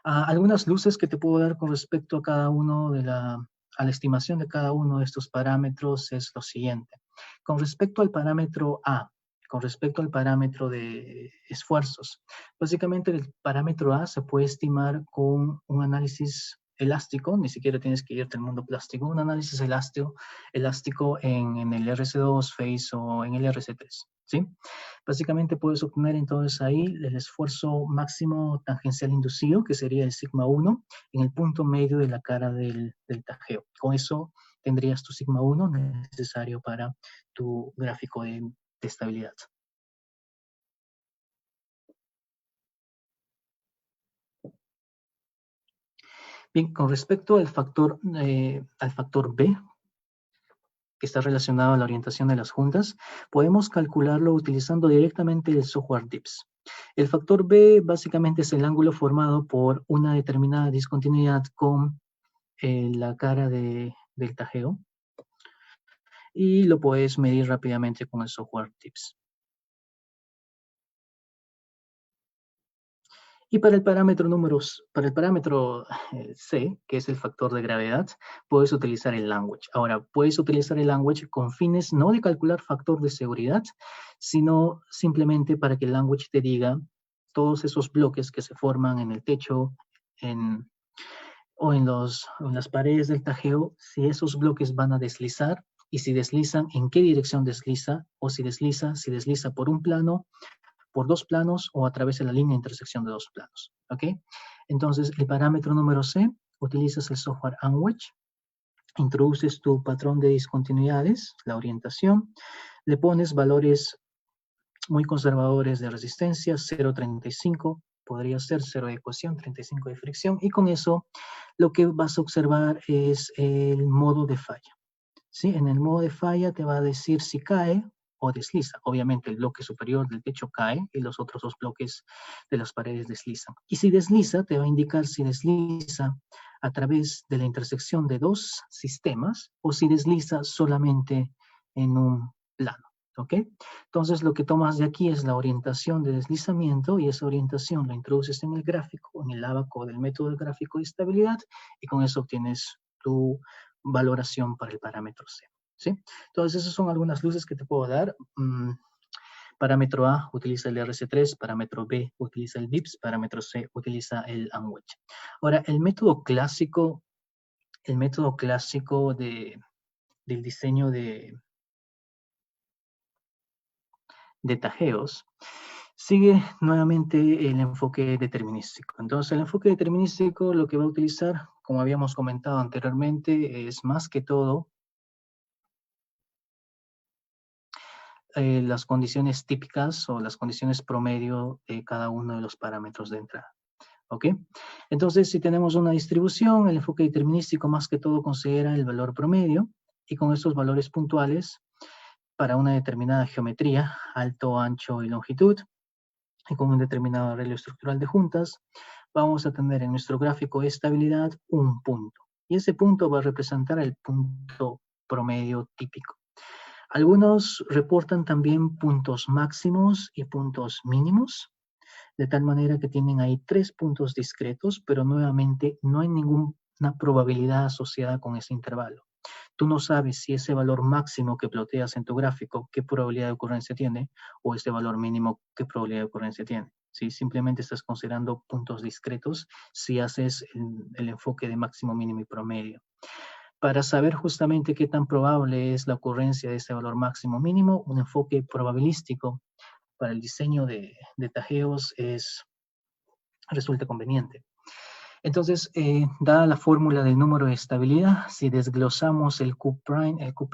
B: Algunas luces que te puedo dar con respecto a cada uno a la estimación de cada uno de estos parámetros es lo siguiente. Con respecto al parámetro A, con respecto al parámetro de esfuerzos, básicamente el parámetro A se puede estimar con un análisis elástico, ni siquiera tienes que irte al mundo plástico, un análisis elástico en el RC2, FACE o en el RC3, ¿sí? Básicamente puedes obtener entonces ahí el esfuerzo máximo tangencial inducido, que sería el sigma 1, en el punto medio de la cara del tajeo. Con eso tendrías tu sigma 1 necesario para tu gráfico de estabilidad. Bien, con respecto al factor B, que está relacionado a la orientación de las juntas, podemos calcularlo utilizando directamente el software DIPS. El factor B básicamente es el ángulo formado por una determinada discontinuidad con la cara del tajeo y lo puedes medir rápidamente con el software DIPS. Y para el parámetro C, que es el factor de gravedad, puedes utilizar el language. Ahora, puedes utilizar el language con fines no de calcular factor de seguridad, sino simplemente para que el language te diga todos esos bloques que se forman en el techo o en las paredes del tajeo, si esos bloques van a deslizar y si deslizan, en qué dirección desliza, o si desliza por un plano, por dos planos o a través de la línea de intersección de dos planos. ¿Ok? Entonces, el parámetro número C, utilizas el software Unwedge, introduces tu patrón de discontinuidades, la orientación, le pones valores muy conservadores de resistencia, 0,35, podría ser 0 de ecuación, 35 de fricción, y con eso lo que vas a observar es el modo de falla. ¿Sí? En el modo de falla te va a decir si cae o desliza. Obviamente el bloque superior del techo cae y los otros dos bloques de las paredes deslizan. Y si desliza, te va a indicar si desliza a través de la intersección de dos sistemas o si desliza solamente en un plano. ¿Ok? Entonces lo que tomas de aquí es la orientación de deslizamiento y esa orientación la introduces en el gráfico, en el ábaco del método gráfico de estabilidad y con eso obtienes tu valoración para el parámetro C. ¿Sí? Entonces, esas son algunas luces que te puedo dar. Parámetro A utiliza el RC3, parámetro B utiliza el DIPS, parámetro C utiliza el Unwedge. Ahora, el método clásico del diseño de tajeos Sigue nuevamente el enfoque determinístico. Entonces, el enfoque determinístico lo que va a utilizar, como habíamos comentado anteriormente, es más que todo las condiciones típicas o las condiciones promedio de cada uno de los parámetros de entrada. ¿Ok? Entonces, si tenemos una distribución, el enfoque determinístico más que todo considera el valor promedio y con estos valores puntuales para una determinada geometría, alto, ancho y longitud, y con un determinado arreglo estructural de juntas, vamos a tener en nuestro gráfico de estabilidad un punto. Y ese punto va a representar el punto promedio típico. Algunos reportan también puntos máximos y puntos mínimos, de tal manera que tienen ahí 3 puntos discretos, pero nuevamente no hay ninguna probabilidad asociada con ese intervalo. Tú no sabes si ese valor máximo que ploteas en tu gráfico, qué probabilidad de ocurrencia tiene, o ese valor mínimo, qué probabilidad de ocurrencia tiene. ¿Sí? Simplemente estás considerando puntos discretos si haces el enfoque de máximo, mínimo y promedio. Para saber justamente qué tan probable es la ocurrencia de ese valor máximo mínimo, un enfoque probabilístico para el diseño de tajeos resulta conveniente. Entonces, dada la fórmula del número de estabilidad, si desglosamos el Q', el Q'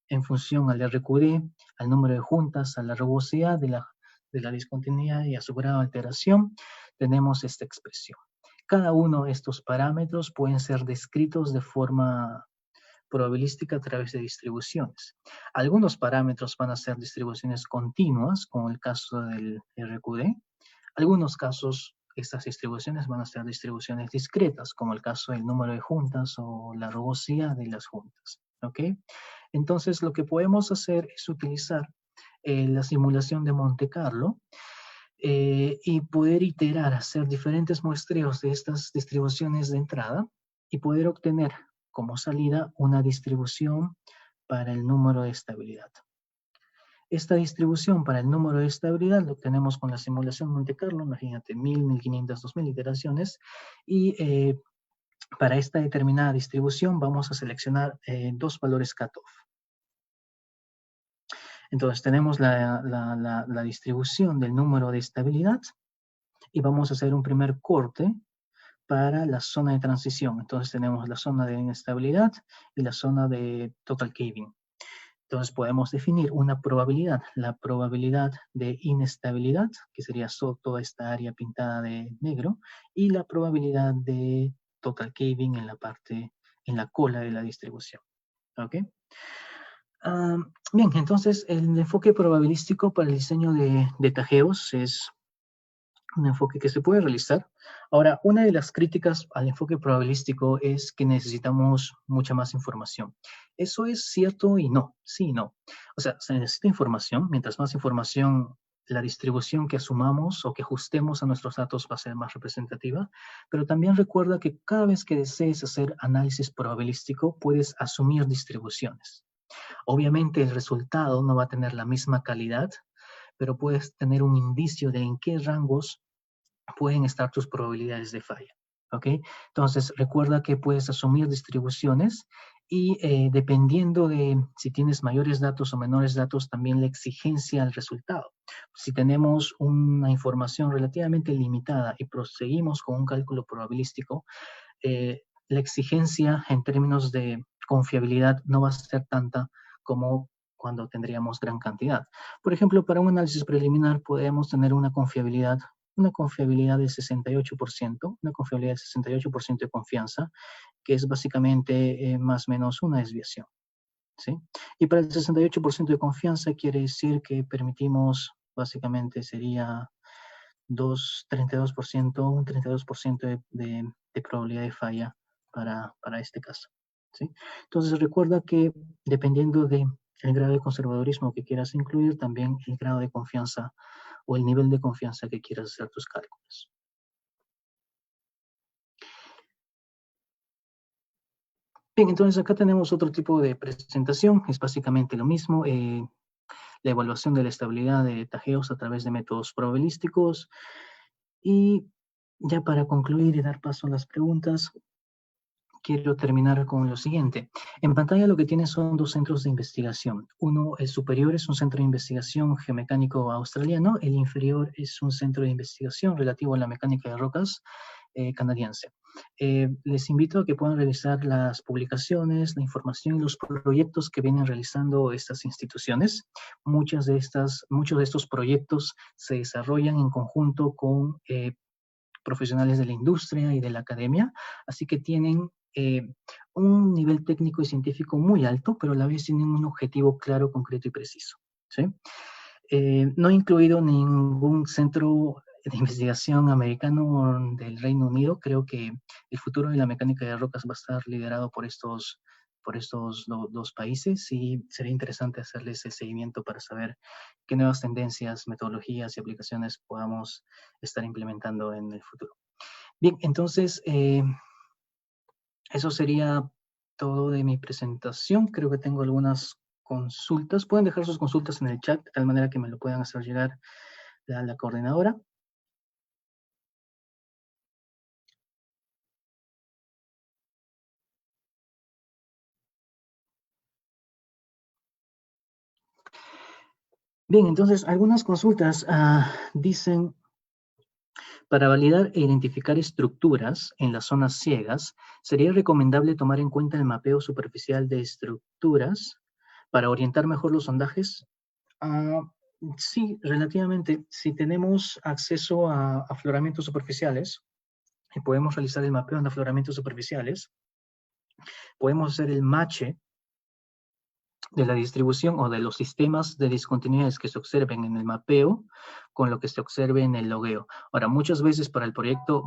B: en función al RQD, al número de juntas, a la rugosidad de la discontinuidad y a su grado de alteración, tenemos esta expresión. Cada uno de estos parámetros pueden ser descritos de forma probabilística a través de distribuciones. Algunos parámetros van a ser distribuciones continuas, como el caso del RQD. Algunos casos, estas distribuciones van a ser distribuciones discretas, como el caso del número de juntas o la rugosidad de las juntas. ¿Ok? Entonces, lo que podemos hacer es utilizar la simulación de Monte Carlo y poder iterar, hacer diferentes muestreos de estas distribuciones de entrada y poder obtener como salida una distribución para el número de estabilidad. Esta distribución para el número de estabilidad lo obtenemos con la simulación Monte Carlo, imagínate 1000, 1500, 2000 iteraciones, y para esta determinada distribución vamos a seleccionar dos valores cutoff. Entonces tenemos la distribución del número de estabilidad y vamos a hacer un primer corte para la zona de transición. Entonces tenemos la zona de inestabilidad y la zona de total caving. Entonces podemos definir una probabilidad, la probabilidad de inestabilidad, que sería toda esta área pintada de negro, y la probabilidad de total caving en la parte, en la cola de la distribución. ¿Ok? Bien, entonces el enfoque probabilístico para el diseño de tajeos es un enfoque que se puede realizar. Ahora, una de las críticas al enfoque probabilístico es que necesitamos mucha más información. Eso es cierto y no, sí y no. O sea, se necesita información, mientras más información, la distribución que asumamos o que ajustemos a nuestros datos va a ser más representativa, pero también recuerda que cada vez que desees hacer análisis probabilístico, puedes asumir distribuciones. Obviamente el resultado no va a tener la misma calidad, pero puedes tener un indicio de en qué rangos pueden estar tus probabilidades de falla. ¿Ok? Entonces, recuerda que puedes asumir distribuciones y dependiendo de si tienes mayores datos o menores datos, también la exigencia al resultado. Si tenemos una información relativamente limitada y proseguimos con un cálculo probabilístico, la exigencia en términos de confiabilidad no va a ser tanta como cuando tendríamos gran cantidad. Por ejemplo, para un análisis preliminar podemos tener una confiabilidad de 68%, una confiabilidad de 68% de confianza, que es básicamente más o menos una desviación. ¿Sí? Y para el 68% de confianza quiere decir que permitimos, básicamente sería 32%, un 32% de probabilidad de falla para este caso. ¿Sí? Entonces recuerda que dependiendo del grado de conservadurismo que quieras incluir, también el grado de confianza o el nivel de confianza que quieras hacer tus cálculos. Bien, entonces acá tenemos otro tipo de presentación, es básicamente lo mismo, la evaluación de la estabilidad de tajeos a través de métodos probabilísticos. Y ya para concluir y dar paso a las preguntas, quiero terminar con lo siguiente. En pantalla lo que tiene son dos centros de investigación. Uno, el superior, es un centro de investigación geomecánico australiano. El inferior es un centro de investigación relativo a la mecánica de rocas canadiense. Les invito a que puedan revisar las publicaciones, la información y los proyectos que vienen realizando estas instituciones. Muchos de estos proyectos se desarrollan en conjunto con profesionales de la industria y de la academia, así que tienen un nivel técnico y científico muy alto, pero a la vez tienen un objetivo claro, concreto y preciso. ¿Sí? No he incluido ningún centro de investigación americano del Reino Unido. Creo que el futuro de la mecánica de rocas va a estar liderado por estos dos países y sería interesante hacerles el seguimiento para saber qué nuevas tendencias, metodologías y aplicaciones podamos estar implementando en el futuro. Bien, entonces, eso sería todo de mi presentación. Creo que tengo algunas consultas. Pueden dejar sus consultas en el chat de tal manera que me lo puedan hacer llegar a la coordinadora. Bien, entonces algunas consultas dicen, para validar e identificar estructuras en las zonas ciegas, ¿sería recomendable tomar en cuenta el mapeo superficial de estructuras para orientar mejor los sondajes? Sí, relativamente. Si tenemos acceso a afloramientos superficiales y podemos realizar el mapeo en afloramientos superficiales, podemos hacer el match de la distribución o de los sistemas de discontinuidades que se observen en el mapeo con lo que se observe en el logueo. Ahora, muchas veces para el proyecto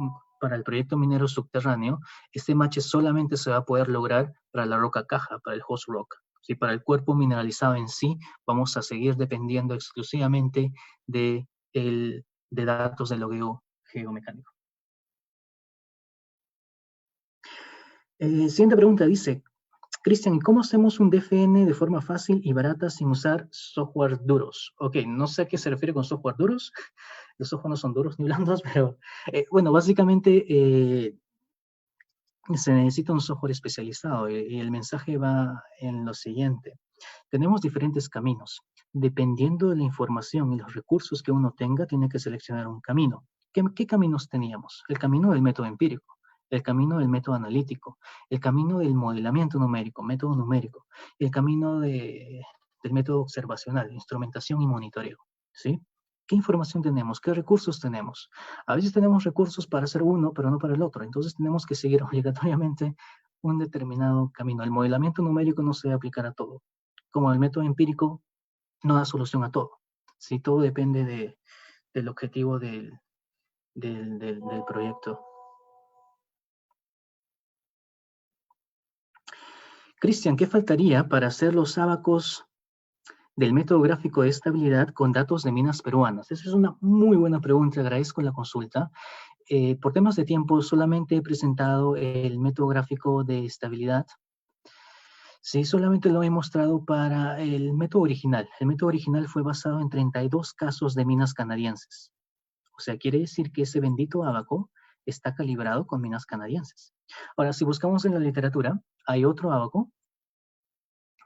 B: minero subterráneo, este match solamente se va a poder lograr para la roca caja, para el host rock. ¿Sí? Para el cuerpo mineralizado en sí, vamos a seguir dependiendo exclusivamente de datos del logueo geomecánico. Siguiente pregunta dice, Cristian, ¿cómo hacemos un DFN de forma fácil y barata sin usar software duros? Ok, no sé a qué se refiere con software duros. Los software no son duros ni blandos, pero bueno, básicamente se necesita un software especializado y el mensaje va en lo siguiente. Tenemos diferentes caminos. Dependiendo de la información y los recursos que uno tenga, tiene que seleccionar un camino. ¿Qué caminos teníamos? El camino del método empírico, el camino del método analítico, el camino del modelamiento numérico, método numérico, el camino del método observacional, instrumentación y monitoreo. ¿Sí? ¿Qué información tenemos? ¿Qué recursos tenemos? A veces tenemos recursos para hacer uno, pero no para el otro. Entonces tenemos que seguir obligatoriamente un determinado camino. El modelamiento numérico no se debe aplicar a todo. Como el método empírico no da solución a todo. ¿Sí? Todo depende del objetivo del proyecto. Cristian, ¿qué faltaría para hacer los ábacos del método gráfico de estabilidad con datos de minas peruanas? Esa es una muy buena pregunta, agradezco la consulta. Por temas de tiempo solamente he presentado el método gráfico de estabilidad. Sí, solamente lo he mostrado para el método original. El método original fue basado en 32 casos de minas canadienses. O sea, quiere decir que ese bendito ábaco está calibrado con minas canadienses. Ahora, si buscamos en la literatura, hay otro ábaco,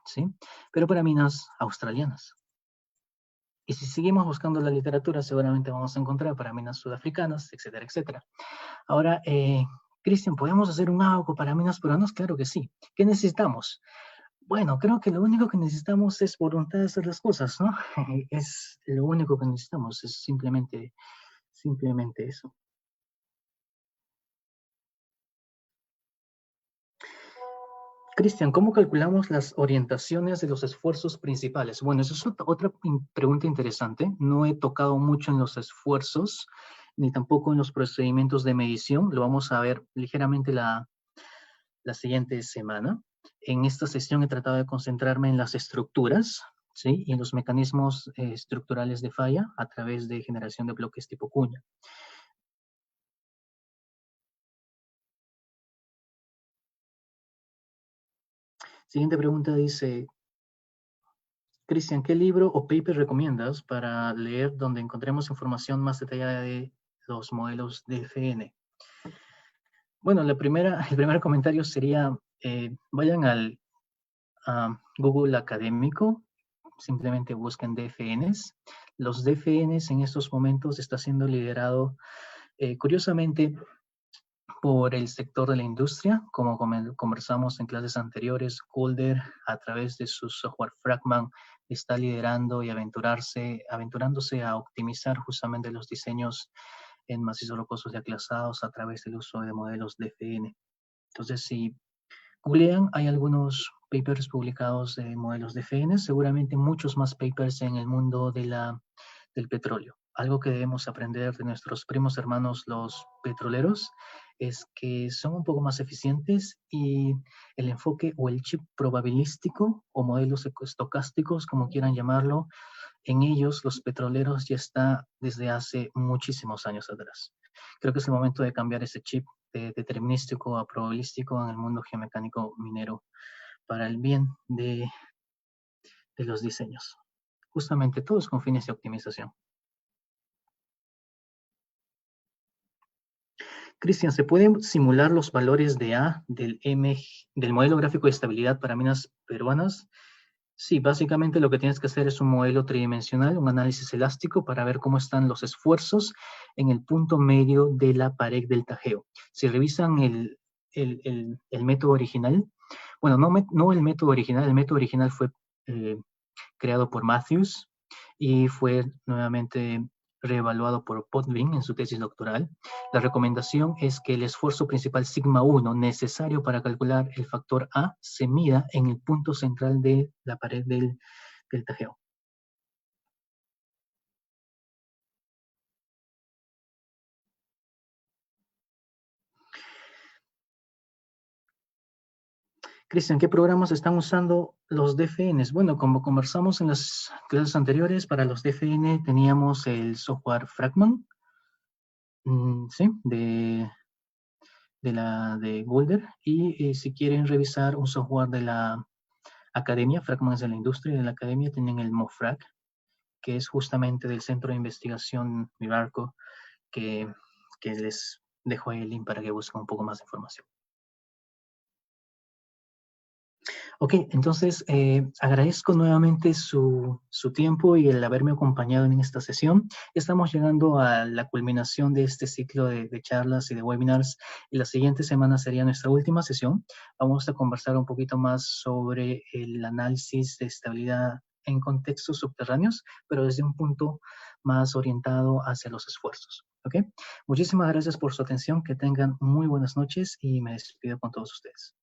B: ¿sí? Pero para minas australianas. Y si seguimos buscando la literatura, seguramente vamos a encontrar para minas sudafricanas, etcétera, etcétera. Ahora, Cristian, ¿podemos hacer un ábaco para minas peruanas? Claro que sí. ¿Qué necesitamos? Bueno, creo que lo único que necesitamos es voluntad de hacer las cosas, ¿no? Es lo único que necesitamos, es simplemente eso. Cristian, ¿cómo calculamos las orientaciones de los esfuerzos principales? Bueno, esa es otra pregunta interesante. No he tocado mucho en los esfuerzos, ni tampoco en los procedimientos de medición. Lo vamos a ver ligeramente la siguiente semana. En esta sesión he tratado de concentrarme en las estructuras, ¿sí? Y en los mecanismos estructurales de falla a través de generación de bloques tipo cuña. Siguiente pregunta dice, Cristian, ¿qué libro o paper recomiendas para leer donde encontremos información más detallada de los modelos de FN? Bueno, el primer comentario sería, vayan a Google Académico, simplemente busquen DFNs. Los DFNs en estos momentos está siendo liderado, curiosamente, por el sector de la industria, como conversamos en clases anteriores. Golder, a través de su software Fragment, está liderando y aventurándose a optimizar justamente los diseños en macizos rocosos y aclasados a través del uso de modelos DFN. Entonces, si googlean, hay algunos papers publicados de modelos DFN, seguramente muchos más papers en el mundo del petróleo. Algo que debemos aprender de nuestros primos hermanos los petroleros es que son un poco más eficientes y el enfoque o el chip probabilístico o modelos estocásticos, como quieran llamarlo, en ellos los petroleros ya está desde hace muchísimos años atrás. Creo que es el momento de cambiar ese chip de determinístico a probabilístico en el mundo geomecánico minero para el bien de los diseños. Justamente todos con fines de optimización. Cristian, ¿se pueden simular los valores de A del modelo gráfico de estabilidad para minas peruanas? Sí, básicamente lo que tienes que hacer es un modelo tridimensional, un análisis elástico para ver cómo están los esfuerzos en el punto medio de la pared del tajeo. Si revisan el método original, bueno, no el método original fue eh, creado por Matthews y fue nuevamente reevaluado por Potvin en su tesis doctoral. La recomendación es que el esfuerzo principal sigma 1 necesario para calcular el factor A se mida en el punto central de la pared del tajeo. Cristian, ¿qué programas están usando los DFNs? Bueno, como conversamos en las clases anteriores, para los DFN teníamos el software Fragment, ¿sí? de Boulder, y si quieren revisar un software de la academia, Fragments de la industria de la academia, tienen el MOFRAC, que es justamente del Centro de Investigación Mirarco, que, que les dejo ahí el link para que busquen un poco más de información. Ok, entonces agradezco nuevamente su tiempo y el haberme acompañado en esta sesión. Estamos llegando a la culminación de este ciclo de charlas y de webinars, y la siguiente semana sería nuestra última sesión. Vamos a conversar un poquito más sobre el análisis de estabilidad en contextos subterráneos, pero desde un punto más orientado hacia los esfuerzos. ¿Ok? Muchísimas gracias por su atención, que tengan muy buenas noches y me despido con todos ustedes.